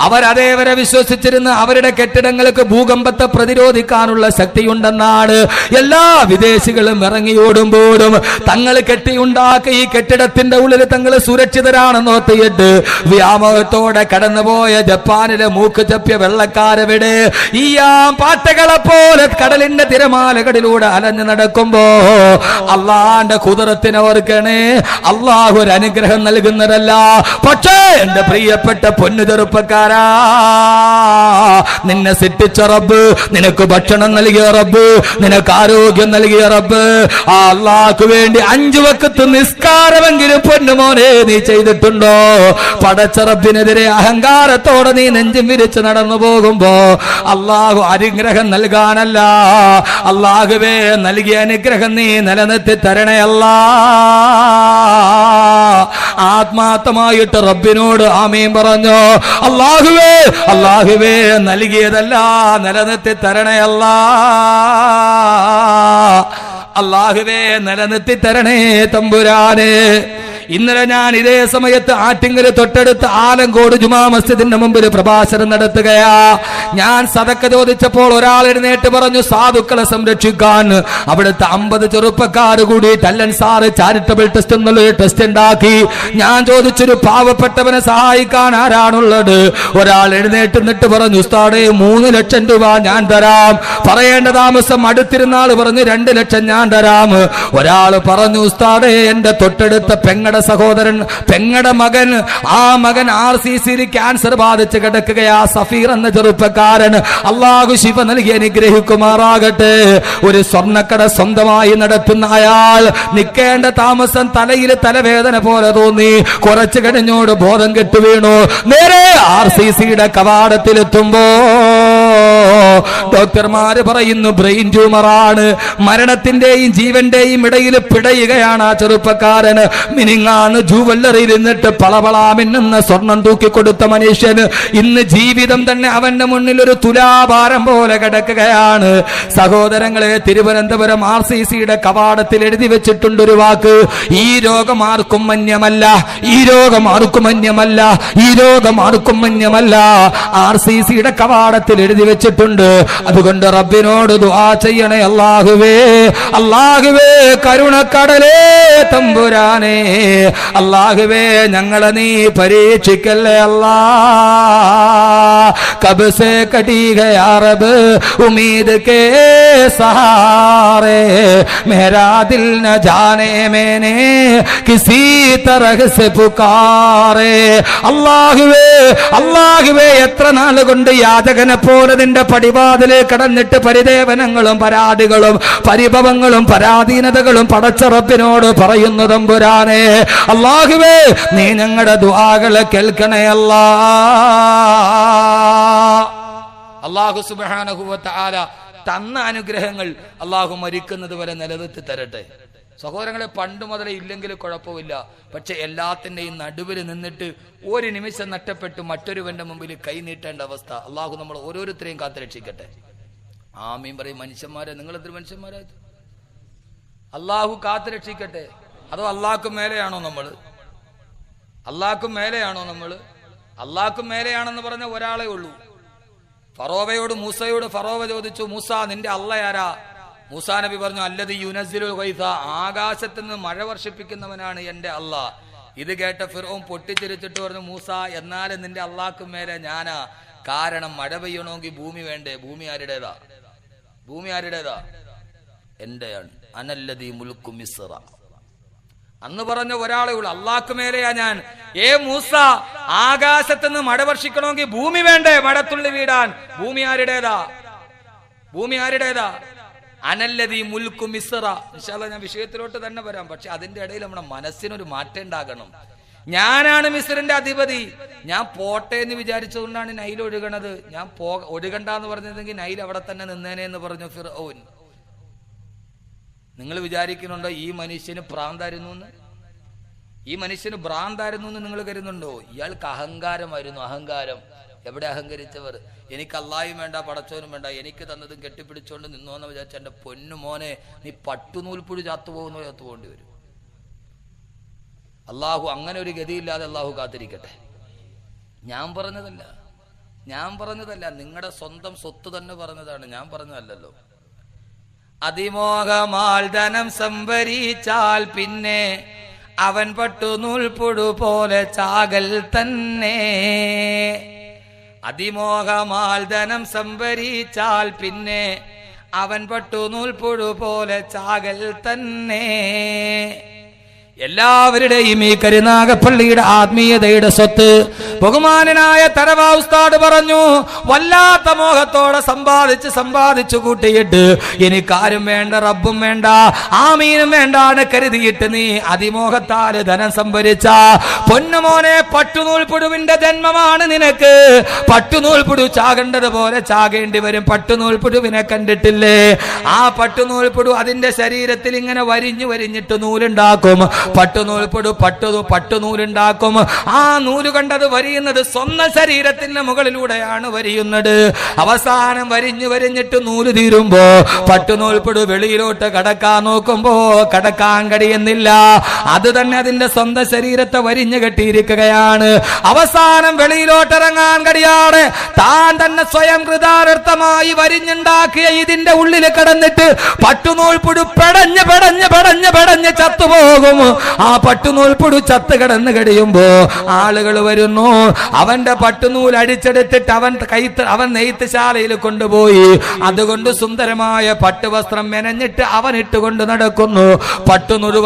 അവരതേവരെ വിശ്വസിച്ചിരുന്ന അവരുടെ കെട്ടിടങ്ങൾക്ക് ഭൂകമ്പത്തെ പ്രതിരോധിക്കാനുള്ള ശക്തിയുണ്ടെന്നാണ്. എല്ലാ വിദേശികളും ഇറങ്ങി ഓടുമ്പോഴും തങ്ങൾ കെട്ടിയുണ്ടാക്കിയ ഈ കെട്ടിടത്തിന്റെ ഉള്ളിൽ തങ്ങൾ സുരക്ഷിതരാണെന്ന് ഓർത്തിയിട്ട് വ്യാമോഹത്തോടെ കടന്നുപോയ ജപ്പാനിലെ മൂക്ക് ചപ്പിയ വെള്ളക്കാരവിടെ ഈ പാട്ടകളെ പോലെ കടലിന്റെ തിരമാലകളിലൂടെ അലഞ്ഞു നടക്കുമ്പോ അള്ളാന്റെ കുതിരത്തിനെ ഓർക്കണേ. അള്ളാഹു ഒരു അനുഗ്രഹം നൽകുന്നതല്ല. പക്ഷേ എന്റെ പ്രിയപ്പെട്ട പൊന്നു ചെറുപ്പക്കാരാ, നിന്നെ സൃഷ്ടിച്ച റബ്ബ്, നിനക്ക് ഭക്ഷണം നൽകിയ റബ്ബ്, നിനക്ക് ആരോഗ്യം നൽകിയ റബ്ബ്, ആ അള്ളാഹ്ക്ക് വേണ്ടി 5 വക്ത് നിസ്കാരമെങ്കിലും പൊന്നുമോനെ നീ ചെയ്തിട്ടുണ്ടോ? പടച്ചറബിനെതിരെ അഹങ്കാരത്തോടെ നീ നെഞ്ചും വിരിച്ച് നടന്നു പോകുമ്പോ അള്ളാഹു അനുഗ്രഹം നൽകാനല്ല, അള്ളാഹുവേ നൽകിയ അനുഗ്രഹം നീ നിലനിർത്തി തരണയല്ല. ആത്മാർത്ഥമായിട്ട് റബ്ബിനോട് ആമീൻ പറഞ്ഞോ. അള്ളാഹുവേ, അള്ളാഹുവേ നൽകിയതല്ല നിലനിർത്തി തരണയല്ല. അള്ളാഹുവേ നിലനിർത്തി തരണേ തമ്പുരാനെ. ഇന്നലെ ഞാൻ ഇതേ സമയത്ത് ആറ്റിങ്ങൽ തൊട്ടടുത്ത് ആലങ്കോട് ജുമാ മസ്ജിദിന്റെ മുമ്പിൽ പ്രഭാഷണം നടത്തുകയാ. ഞാൻ സദക്ക ചോദിച്ചപ്പോൾ ഒരാൾ എഴുന്നേറ്റ് പറഞ്ഞു, സാധുക്കളെ സംരക്ഷിക്കാൻ അവിടുത്തെ 50 ചെറുപ്പക്കാർ കൂടി ടല്ലൻ സാറ് ചാരിറ്റബിൾ ട്രസ്റ്റ് എന്നുള്ളൊരു ട്രസ്റ്റ് ഉണ്ടാക്കി. ഞാൻ ചോദിച്ചൊരു പാവപ്പെട്ടവനെ സഹായിക്കാൻ ആരാണുള്ളത്? ഒരാൾ എഴുന്നേറ്റ് നിന്നിട്ട് പറഞ്ഞു, ഉസ്താദേ 3 ലക്ഷം രൂപ ഞാൻ തരാം. പറയേണ്ട താമസം അടുത്തിരുന്നാൾ പറഞ്ഞു 2 ലക്ഷം ഞാൻ തരാം. ഒരാൾ പറഞ്ഞു, ഉസ്താദേ എന്റെ തൊട്ടടുത്ത പെങ്ങടെ സഹോദരൻ, പെങ്ങടെ മകൻ, ആ മകൻ RCCയിൽ ക്യാൻസർ ബാധിച്ച് കിടക്കുകയാ, സഫീർ എന്ന ചെറുപ്പക്കാരൻ, അള്ളാഹു ശിഫ നൽകി അനുഗ്രഹിക്കുമാറാകട്ടെ. ഒരു സ്വർണ്ണക്കട സ്വന്തമായി നടത്തുന്ന അയാൾ നിൽക്കേണ്ട താമസം തലയിൽ തലവേദന പോലെ തോന്നി. കുറച്ചു കഴിഞ്ഞോട് ബോധം കെട്ടു വീണു. നേരെ RCCയുടെ കവാടത്തിലെത്തുമ്പോ ഡോക്ടർമാര് പറയുന്നു ബ്രെയിൻ ട്യൂമറാണ്. മരണത്തിന്റെയും ജീവന്റെയും ഇടയിൽ പിടയുകയാണ് ആ ചെറുപ്പക്കാരൻ. മിനിങ്ങാന്ന് ജുവല്ലറിയിൽ നിന്നിട്ട് പളപളാമിന്നുന്ന സ്വർണം തൂക്കിക്കൊടുത്ത മനുഷ്യന് ഇന്ന് ജീവിതം തന്നെ അവന്റെ മുന്നിൽ ഒരു തുലാഭാരം പോലെ കിടക്കുകയാണ്. സഹോദരങ്ങളെ, തിരുവനന്തപുരം RCCയുടെ കവാടത്തിൽ എഴുതി വെച്ചിട്ടുണ്ട് ഒരു വാക്ക്, ഈ രോഗം ആർക്കും മന്യമല്ല, ഈ രോഗം ആർക്കും മന്യമല്ല, ഈ രോഗം ആർക്കും മന്യമല്ല. RCCയുടെ കവാടത്തിൽ എഴുതി വെച്ചിട്ടുണ്ട്. അതുകൊണ്ട് റബ്ബിനോട് ദുആ ചെയ്യണേ. അല്ലാഹുവേ, അല്ലാഹുവേ കരുണക്കടലേ തമ്പുരാനേ, അല്ലാഹുവേ ഞങ്ങളെ നീ പരീക്ഷിക്കല്ലേ അല്ലാ. കബ് സേ കടി ഗയാ റബ്ബ് ഉമ്മീദ് കേ സഹാരെ, മേരാ ദിൽ ന ജാനെ മേനെ കിസി തരഹ് സെ പുകാരെ. അല്ലാഹുവേ, അല്ലാഹുവേ എത്ര നാൾ കൊണ്ട് യാചകനെ പോലെ നിന്റെ പടിവാതിലെ കടന്നിട്ട് പരിദേവനങ്ങളും പരാതികളും പരിഭവങ്ങളും പരാധീനതകളും പടച്ച റബ്ബിനോട് പറയുന്നു തമ്പുരാനെ. അല്ലാഹുവേ നീ ഞങ്ങളുടെ ദുആകളെ കേൾക്കണേ അല്ലാ. അല്ലാഹു സുബ്ഹാനഹു വ തആല തന്ന അനുഗ്രഹങ്ങൾ അള്ളാഹു മരിക്കുന്നത് വരെ നിലനിർത്തി തരട്ടെ. സഹോദരങ്ങളെ, പണ്ട് മുതലേ ഇല്ലെങ്കിൽ കുഴപ്പമില്ല. പക്ഷെ എല്ലാത്തിൻ്റെയും നടുവിൽ നിന്നിട്ട് ഒരു നിമിഷം നഷ്ടപ്പെട്ട് മറ്റൊരുവന്റെ മുമ്പിൽ കൈ നീട്ടേണ്ട അവസ്ഥ അള്ളാഹു നമ്മൾ ഓരോരുത്തരെയും കാത്തുരക്ഷിക്കട്ടെ. ആമീൻ പറയും. മനുഷ്യന്മാരെ, നിങ്ങൾ എന്തൊരു മനുഷ്യന്മാരായത്? അള്ളാഹു കാത്തുരക്ഷിക്കട്ടെ. അതോ അള്ളാഹ്ക്കും മേലെയാണോ നമ്മൾ? അള്ളാഹ്ക്കും മേലെയാണോ നമ്മൾ? അള്ളാഹ്ക്കും മേലെയാണെന്ന് പറഞ്ഞ ഒരാളെ ഉള്ളൂ. ഫറോവയോട് മൂസയോട് ഫറോവ ചോദിച്ചു, മൂസ നിന്റെ അള്ളയാരാ? മൂസാ നബി പറഞ്ഞു, അല്ലദീ യുനസ്സിലുൽ ഗൈസ, ആകാശത്ത് നിന്ന് മഴ വർഷിപ്പിക്കുന്നവനാണ് എന്റെ അള്ളാഹ്. ഇത് കേട്ട ഫിർഔൻ പൊട്ടിച്ചിരിച്ചിട്ട് പറഞ്ഞു, മൂസ എന്നാലും നിന്റെ അള്ളാഹ്ക്കും മേലെ ഞാനാ. കാരണം മഴ പെയ്യണമെങ്കിൽ ഭൂമി വേണ്ടേ? ഭൂമി ആരുടേതാ? ഭൂമി ആരുടേതാ? എന്റെയാണ്. അനല്ലദീ മുൽക്കു മിസ്റ. അന്ന് പറഞ്ഞ ഒരാളെ ഉള്ളു, അള്ളാഹ്ക്ക് മേലെയാ ഞാൻ. ഏ മൂസ, ആകാശത്തുനിന്ന് മഴ വർഷിക്കണമെങ്കിൽ ഭൂമി വേണ്ടേ മഴത്തുള്ളി വീടാൻ? ഭൂമി ആരുടേതാ? ഭൂമി ആരുടേതാ? അനല്ലദീ മുൽക്കു മിസ്റ. ഇൻഷാ അല്ലാഹ് ഞാൻ വിഷയത്തിലോട്ട് തന്നെ വരാം. പക്ഷെ അതിന്റെ ഇടയിൽ നമ്മുടെ മനസ്സിനൊരു മാറ്റം ഉണ്ടാകണം. ഞാനാണ് മിസ്റിന്റെ അധിപതി, ഞാൻ പോട്ടെ എന്ന് വിചാരിച്ചുകൊണ്ടാണ് നൈൽ ഒഴുകണത്. ഞാൻ ഒഴുകണ്ടെന്ന് പറഞ്ഞതെങ്കിൽ നൈൽ അവിടെ തന്നെ നിന്നേനെ എന്ന് പറഞ്ഞു ഫിർഔൻ. നിങ്ങൾ വിചാരിക്കുന്നുണ്ടോ ഈ മനുഷ്യന് ഭ്രാന്തായിരുന്നു എന്ന്? ഈ മനുഷ്യന് ഭ്രാന്തായിരുന്നു എന്ന് നിങ്ങൾ കരുതുന്നുണ്ടോ? ഇയാൾക്ക് അഹങ്കാരമായിരുന്നു. അഹങ്കാരം. എവിടെ അഹങ്കരിച്ചവർ? എനിക്ക് അല്ലാഹും വേണ്ട പടച്ചവനും വേണ്ട, എനിക്ക് തന്നതും കെട്ടിപ്പിടിച്ചോണ്ട് നിന്നോന്ന് വിചാരിച്ച എന്റെ പൊന്നു മോനെ, നീ പട്ടുനൂൽപ്പുഴ ചത്തുപോകുന്നോ ചത്തുപോകേണ്ടി വരും. അള്ളാഹു അങ്ങനെ ഒരു ഗതിയില്ലാതെ അള്ളാഹു കാത്തിരിക്കട്ടെ. ഞാൻ പറഞ്ഞതല്ല, നിങ്ങളുടെ സ്വന്തം സ്വത്ത് തന്നെ പറഞ്ഞതാണ്, ഞാൻ പറഞ്ഞതല്ലല്ലോ. അതിമോഹമാൽ ധനം സംഭരിച്ചാൽ പിന്നെ അവൻ പട്ടുനൂൽപ്പുഴു പോലെ ചാകൽ തന്നെ. അതിമോഹമാൽ ധനം സംഭരിച്ചാൽ പിന്നെ അവൻ പട്ടുനൂൽപ്പുഴു പോലെ ചാകൽ തന്നെ. എല്ലാവരുടെയും ഈ കരുനാഗപ്പള്ളിയുടെ ആത്മീയതയുടെ സ്വത്ത് ബഹുമാനനായ തറവാ ഉസ്താദ് പറഞ്ഞു, വല്ലാത്ത മോഹത്തോടെ സമ്പാദിച്ചു കൂട്ടിയിട്ട് എനിക്കാരും വേണ്ട, റബ്ബും വേണ്ട, ആമീനും വേണ്ടാന്ന് കരുതിയിട്ട് നീ അതിമോഹത്താല് ധനം സംഭരിച്ച പൊന്നുമോനെ, പട്ടുനൂൽപ്പുഴുവിന്റെ ജന്മമാണ് നിനക്ക്. പട്ടുനൂൽപ്പുഴു ചാകേണ്ടതുപോലെ ചാകേണ്ടി വരും. പട്ടുനൂൽപ്പുഴുവിനെ കണ്ടിട്ടില്ലേ? ആ പട്ടുനൂൽപ്പുഴു അതിന്റെ ശരീരത്തിൽ ഇങ്ങനെ വരിഞ്ഞിട്ട് നൂലുണ്ടാക്കും. പട്ടുനൂലുണ്ടാക്കും. ആ നൂല് കണ്ടത് വരിയുന്നത് സ്വന്തം ശരീരത്തിന്റെ മുകളിലൂടെയാണ് വരിയുന്നത്. അവസാനം വരിഞ്ഞിട്ട് നൂല് തീരുമ്പോ പട്ടുനൂൽപ്പുഴു വെളിയിലോട്ട് കടക്കാൻ നോക്കുമ്പോ കടക്കാൻ കഴിയുന്നില്ല. അത് തന്നെ അതിന്റെ സ്വന്തം ശരീരത്തെ വരിഞ്ഞു കെട്ടിയിരിക്കുകയാണ്. അവസാനം വെളിയിലോട്ട് ഇറങ്ങാൻ കഴിയാതെ താൻ തന്നെ സ്വയം കൃതാർത്ഥമായി വരിഞ്ഞുണ്ടാക്കിയ ഇതിന്റെ ഉള്ളിൽ കിടന്നിട്ട് പട്ടുനൂൽപ്പുഴു പെടഞ്ഞ് ചത്തുപോകും. ആ പട്ടുനൂൽപ്പുഴു ചത്ത് കിടന്ന് കഴിയുമ്പോ ആളുകൾ വരുന്നു. അവന്റെ പട്ടുനൂൽ അടിച്ചെടുത്തിട്ട് അവൻ നെയ്ത്തുശാലയിൽ കൊണ്ടുപോയി അതുകൊണ്ട് സുന്ദരമായ പട്ടുവസ്ത്രം മെനഞ്ഞിട്ട് അവൻ ഇട്ടുകൊണ്ട് നടക്കുന്നു. പട്ടുനൂൽ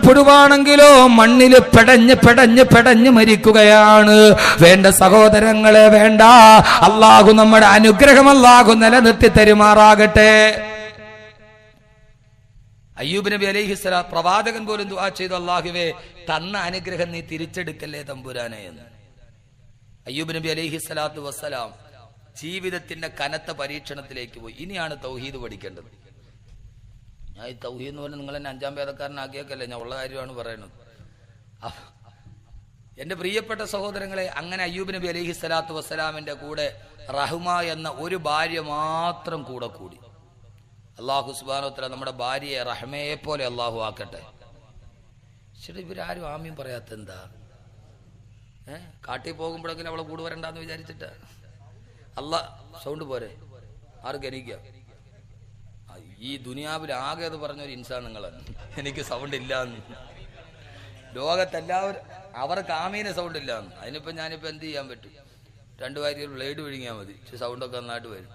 പുഴുവാണെങ്കിലോ മണ്ണിൽ പെടഞ്ഞ് മരിക്കുകയാണ്. വേണ്ട സഹോദരങ്ങളെ, വേണ്ട. അള്ളാഹു നമ്മുടെ അനുഗ്രഹം അള്ളാഹു നിലനിർത്തി തരുമാറാകട്ടെ. അയ്യൂബ് നബി അലൈഹിസ്സലാം പ്രവാചകൻ പോലും ദുആ ചെയ്തു, അല്ലാഹുവേ തന്ന അനുഗ്രഹം നീ തിരിച്ചെടുക്കല്ലേ തമ്പുരാനെ എന്ന്. അയ്യൂബ് നബി അലൈഹിസ്സലാത്തു വസ്സലാം ജീവിതത്തിന്റെ കനത്ത പരീക്ഷണത്തിലേക്ക് പോയി. ഇനിയാണ് തൗഹീദ് പഠിക്കേണ്ടത്. ഞാൻ ഈ തൗഹീദ് എന്ന് പറഞ്ഞാൽ നിങ്ങൾ എന്നെ 5-ാം വേദക്കാരനാക്കിയേക്കല്ലേ, ഞാൻ ഉള്ള കാര്യമാണ് പറയുന്നത്. എന്റെ പ്രിയപ്പെട്ട സഹോദരങ്ങളെ, അങ്ങനെ അയ്യൂബ് നബി അലൈഹിസ്സലാത്തു വസ്സലാമിന്റെ കൂടെ റഹ്മ എന്ന ഒരു ഭാര്യ മാത്രം കൂടെ കൂടി. അള്ളാഹു സുബ്ഹാനഹു വ തആല നമ്മുടെ ഭാര്യയെ റഹ്മയെ പോലെ അള്ളാഹു ആക്കട്ടെ. ശരി, ഇവരാരും ആമീൻ പറയാത്ത എന്താ? കാട്ടി പോകുമ്പോഴെങ്കിലും അവളെ കൂടെ വരണ്ടെന്ന് വിചാരിച്ചിട്ട് സൗണ്ട് പോരെ ആർക്ക്? ഈ ദുനിയാവിൽ ആകെ അത് പറഞ്ഞൊരു ഇൻസാൻ നിങ്ങളാണ്. എനിക്ക് സൗണ്ട് ഇല്ലാന്ന്. ലോകത്തെല്ലാവരും അവർക്ക് ആമീന് സൗണ്ട് ഇല്ലാന്ന്. അതിനിപ്പോ ഞാനിപ്പോ എന്ത് ചെയ്യാൻ പറ്റും? 2 വാരി ബ്ലേഡ് വിഴുങ്ങിയാൽ മതി, സൗണ്ടൊക്കെ നന്നായിട്ട് വരും.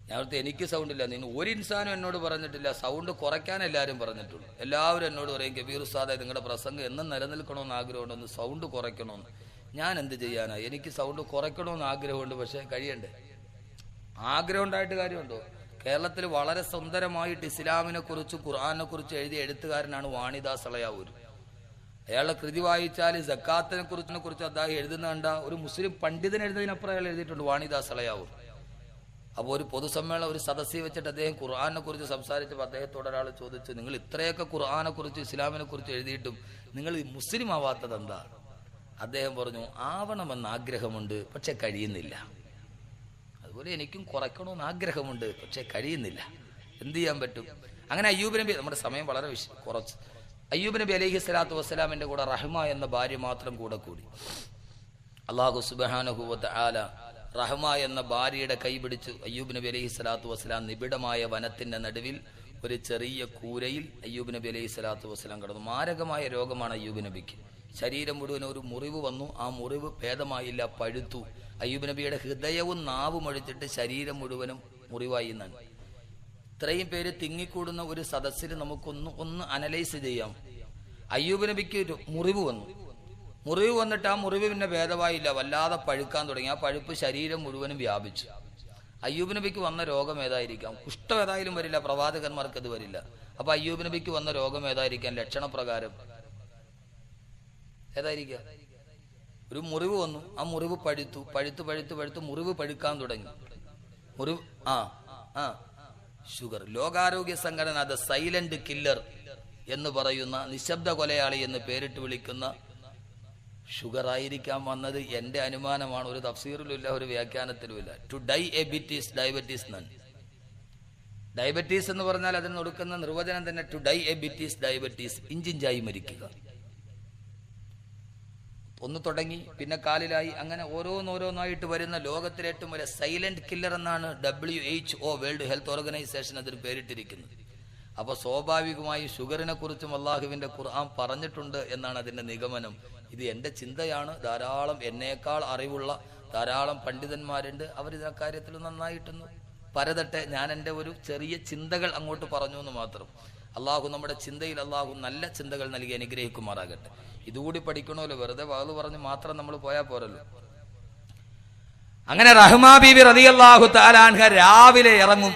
ഞാനടുത്ത് എനിക്ക് സൗണ്ട് ഇല്ല. നിങ്ങൾ ഒരു ഇൻസാനും എന്നോട് പറഞ്ഞിട്ടില്ല. സൗണ്ട് കുറയ്ക്കാൻ എല്ലാവരും പറഞ്ഞിട്ടുള്ളൂ. എല്ലാവരും എന്നോട് പറയും, കബീർ ഉസ്താദേ നിങ്ങളുടെ പ്രസംഗം എന്നും നിലനിൽക്കണമെന്ന് ആഗ്രഹമുണ്ടെന്ന്, സൗണ്ട് കുറയ്ക്കണമെന്ന്. ഞാൻ എന്ത് ചെയ്യാനാ? എനിക്ക് സൗണ്ട് കുറയ്ക്കണമെന്ന് ആഗ്രഹമുണ്ട്, പക്ഷെ കഴിയണ്ടേ? ആഗ്രഹം ഉണ്ടായിട്ട് കാര്യമുണ്ടോ? കേരളത്തിൽ വളരെ സുന്ദരമായിട്ട് ഇസ്ലാമിനെ കുറിച്ച് ഖുർആനെ കുറിച്ച് എഴുതിയ എഴുത്തുകാരനാണ് വാണിദാസ് അളയാവൂർ. അയാളുടെ കൃതി വായിച്ചാൽ സക്കാത്തിനെ കുറിച്ചിനെ കുറിച്ച് അദ്ദേഹം എഴുതുന്ന കണ്ട ഒരു മുസ്ലിം പണ്ഡിതൻ എഴുതുന്നതിനപ്പുറം അയാൾ എഴുതിയിട്ടുണ്ട് വാണിദാസ് അളയാവൂർ. അപ്പോൾ ഒരു പൊതുസമ്മേളനം ഒരു സദസ്സിൽ വെച്ചിട്ട് അദ്ദേഹം ഖുർആനെ കുറിച്ച് സംസാരിച്ചപ്പോൾ അദ്ദേഹത്തോട് ഒരാൾ ചോദിച്ചു, നിങ്ങൾ ഇത്രയൊക്കെ ഖുർആനെ കുറിച്ച് ഇസ്ലാമിനെ കുറിച്ച് എഴുതിയിട്ടും നിങ്ങൾ മുസ്ലിം ആവാത്തത് എന്താ? അദ്ദേഹം പറഞ്ഞു, ആവണമെന്ന് ആഗ്രഹമുണ്ട്, പക്ഷെ കഴിയുന്നില്ല. അതുപോലെ എനിക്കും കുറയ്ക്കണമെന്ന് ആഗ്രഹമുണ്ട്, പക്ഷെ കഴിയുന്നില്ല. എന്ത് ചെയ്യാൻ പറ്റും? അങ്ങനെ അയ്യൂബ് നബി, നമ്മുടെ സമയം വളരെ കുറച്ച്, അയ്യൂബ് നബി അലൈഹി സ്വലാത്തു വസ്സലാമിന്റെ കൂടെ റഹ്മ എന്ന ഭാര്യ മാത്രം കൂടെ കൂടി. അല്ലാഹു സുബ്ഹാനഹു വ തആല റഹ്മ എന്ന ഭാര്യയുടെ കൈ പിടിച്ചു അയ്യൂബ് നബി അലൈഹി സ്വലാത്തു വസ്സലാം നിബിഡമായ വനത്തിന്റെ നടുവിൽ ഒരു ചെറിയ കൂരയിൽ അയ്യൂബ് നബി അലൈഹി സ്വലാത്തു വസ്സലാം കിടന്നു. മാരകമായ രോഗമാണ് അയ്യൂബ് നബിക്ക്. ശരീരം മുഴുവൻ ഒരു മുറിവ് വന്നു. ആ മുറിവ് ഭേദമായില്ല, പഴുത്തു. അയ്യൂബ് നബിയുടെ ഹൃദയവും നാവും ഒഴിച്ചിട്ട് ശരീരം മുഴുവനും മുറിവായി എന്നാണ്. ഇത്രയും പേര് തിങ്ങിക്കൂടുന്ന ഒരു സദസ്സിൽ നമുക്കൊന്ന് അനലൈസ് ചെയ്യാം. അയ്യൂബ് നബിക്ക് ഒരു മുറിവ് വന്നു. മുറിവ് വന്നിട്ട് ആ മുറിവ് പിന്നെ ഭേദമായില്ല, വല്ലാതെ പഴുക്കാൻ തുടങ്ങി. ആ പഴുപ്പ് ശരീരം മുഴുവനും വ്യാപിച്ചു. അയ്യൂബ് നബിക്ക് വന്ന രോഗം ഏതായിരിക്കാം? കുഷ്ഠം ഏതായാലും വരില്ല, പ്രവാചകന്മാർക്ക് അത് വരില്ല. അപ്പൊ അയ്യൂബ് നബിക്ക് വന്ന രോഗം ഏതായിരിക്കാം? ലക്ഷണപ്രകാരം ഏതായിരിക്കാം? ഒരു മുറിവ് വന്നു, ആ മുറിവ് പഴുത്തു, പഴുത്ത് മുറിവ് പഴുക്കാൻ തുടങ്ങി. മുറിവ് ഷുഗർ. ലോകാരോഗ്യ സംഘടന അത് സൈലന്റ് കില്ലർ എന്ന് പറയുന്ന, നിശബ്ദ കൊലയാളി എന്ന് പേരിട്ട് വിളിക്കുന്ന ഷുഗർ ആയിരിക്കാൻ വന്നത്. എന്റെ അനുമാനമാണ്. ഒരു തഫ്സീറിലുമില്ല, ഒരു വ്യാഖ്യാനത്തിലുമില്ല. To die a bit is diabetes none. Diabetes എന്ന് പറഞ്ഞാൽ അതിന് കൊടുക്കുന്ന നിർവചനം തന്നെ to die a bit is diabetes, ഇഞ്ചിഞ്ചായി മരിക്കുക. ഒന്ന് തുടങ്ങി, പിന്നെ കാലിലായി, അങ്ങനെ ഓരോന്നോരോന്നായിട്ട് വരുന്ന ലോകത്തിലെ ഏറ്റവും വലിയ സൈലന്റ് കില്ലർ എന്നാണ് WHO വേൾഡ് ഹെൽത്ത് ഓർഗനൈസേഷൻ അതിന് പേരിട്ടിരിക്കുന്നത്. അപ്പൊ സ്വാഭാവികമായി ഷുഗറിനെ കുറിച്ചും അള്ളാഹുവിന്റെ ഖുർആൻ പറഞ്ഞിട്ടുണ്ട് എന്നാണ് അതിന്റെ നിഗമനം. ഇത് എന്റെ ചിന്തയാണ്. ധാരാളം എന്നേക്കാൾ അറിവുള്ള ധാരാളം പണ്ഡിതന്മാരുണ്ട്, അവർ ഇതിനെ കാര്യത്തിൽ നന്നായിട്ടൊന്ന് പരതട്ടെ. ഞാൻ എൻ്റെ ഒരു ചെറിയ ചിന്തകൾ അങ്ങോട്ട് പറഞ്ഞു എന്ന് മാത്രം. അള്ളാഹു നമ്മുടെ ചിന്തയിൽ അള്ളാഹു നല്ല ചിന്തകൾ നൽകി അനുഗ്രഹിക്കുമാറാകട്ടെ. ഇതുകൂടി പഠിക്കണമല്ലോ, വെറുതെ വാത് പറഞ്ഞ് മാത്രം നമ്മൾ പോയാൽ പോരല്ലോ. അങ്ങനെ റഹ്മാ ബീബി റളിയല്ലാഹു തആല അൻഹ രാവിലെ ഇറങ്ങും,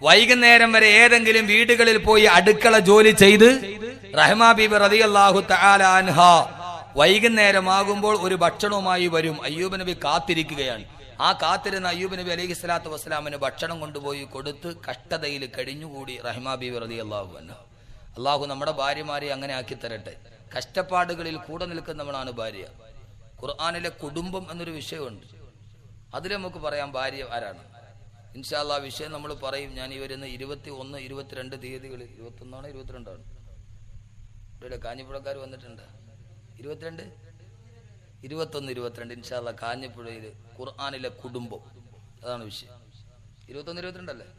വൈകുന്നേരം വരെ ഏതെങ്കിലും വീടുകളിൽ പോയി അടുക്കള ജോലി ചെയ്ത് റഹ്മാ ബീബി റളിയല്ലാഹു തആല അൻഹ വൈകുന്നേരമാകുമ്പോൾ ഒരു ഭക്ഷണവുമായി വരും. അയ്യൂബ് നബി കാത്തിരിക്കുകയാണ്. ആ കാത്തിരുന്ന അയ്യൂബ് നബി അലൈഹി സ്വലാത്തു വസ്സലാമിന് ഭക്ഷണം കൊണ്ടുപോയി കൊടുത്ത് കഷ്ടതയിൽ കഴിഞ്ഞുകൂടി റഹ്മാ ബീബി റളിയല്ലാഹു അൻഹ. അള്ളാഹു നമ്മുടെ ഭാര്യമാരെ അങ്ങനെ ആക്കി തരട്ടെ. കഷ്ടപ്പാടുകളിൽ കൂടെ നിൽക്കുന്നവളാണ് ഭാര്യ. ഖുർആനിലെ കുടുംബം എന്നൊരു വിഷയമുണ്ട്, അതിൽ നമുക്ക് പറയാം ഭാര്യ ആരാണ്. ഇൻഷാ അല്ലാഹ് വിഷയം നമ്മൾ പറയും. ഞാൻ ഈ വരുന്ന 21, 22 തീയതികളിൽ, 21 22 ഇവിടെ കാഞ്ഞിപ്പുഴക്കാർ വന്നിട്ടുണ്ട്. 22, 21, 22 ഇൻഷാ അല്ലാഹ് കാഞ്ഞിപ്പുഴയിൽ ഖുർആനിലെ കുടുംബം, അതാണ് വിഷയം. 21, 22 അല്ലേ?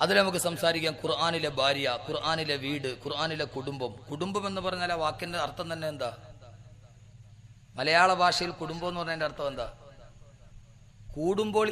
അതിൽ നമുക്ക് സംസാരിക്കാം. ഖുർആനിലെ ഭാര്യ, ഖുർആനിലെ വീട്, ഖുർആനിലെ കുടുംബം. കുടുംബം എന്ന് പറഞ്ഞാൽ ആ വാക്കിന്റെ അർത്ഥം തന്നെ എന്താ? മലയാള ഭാഷയിൽ കുടുംബം എന്ന് പറഞ്ഞതിന്റെ അർത്ഥം എന്താ? കൂടുമ്പോൾ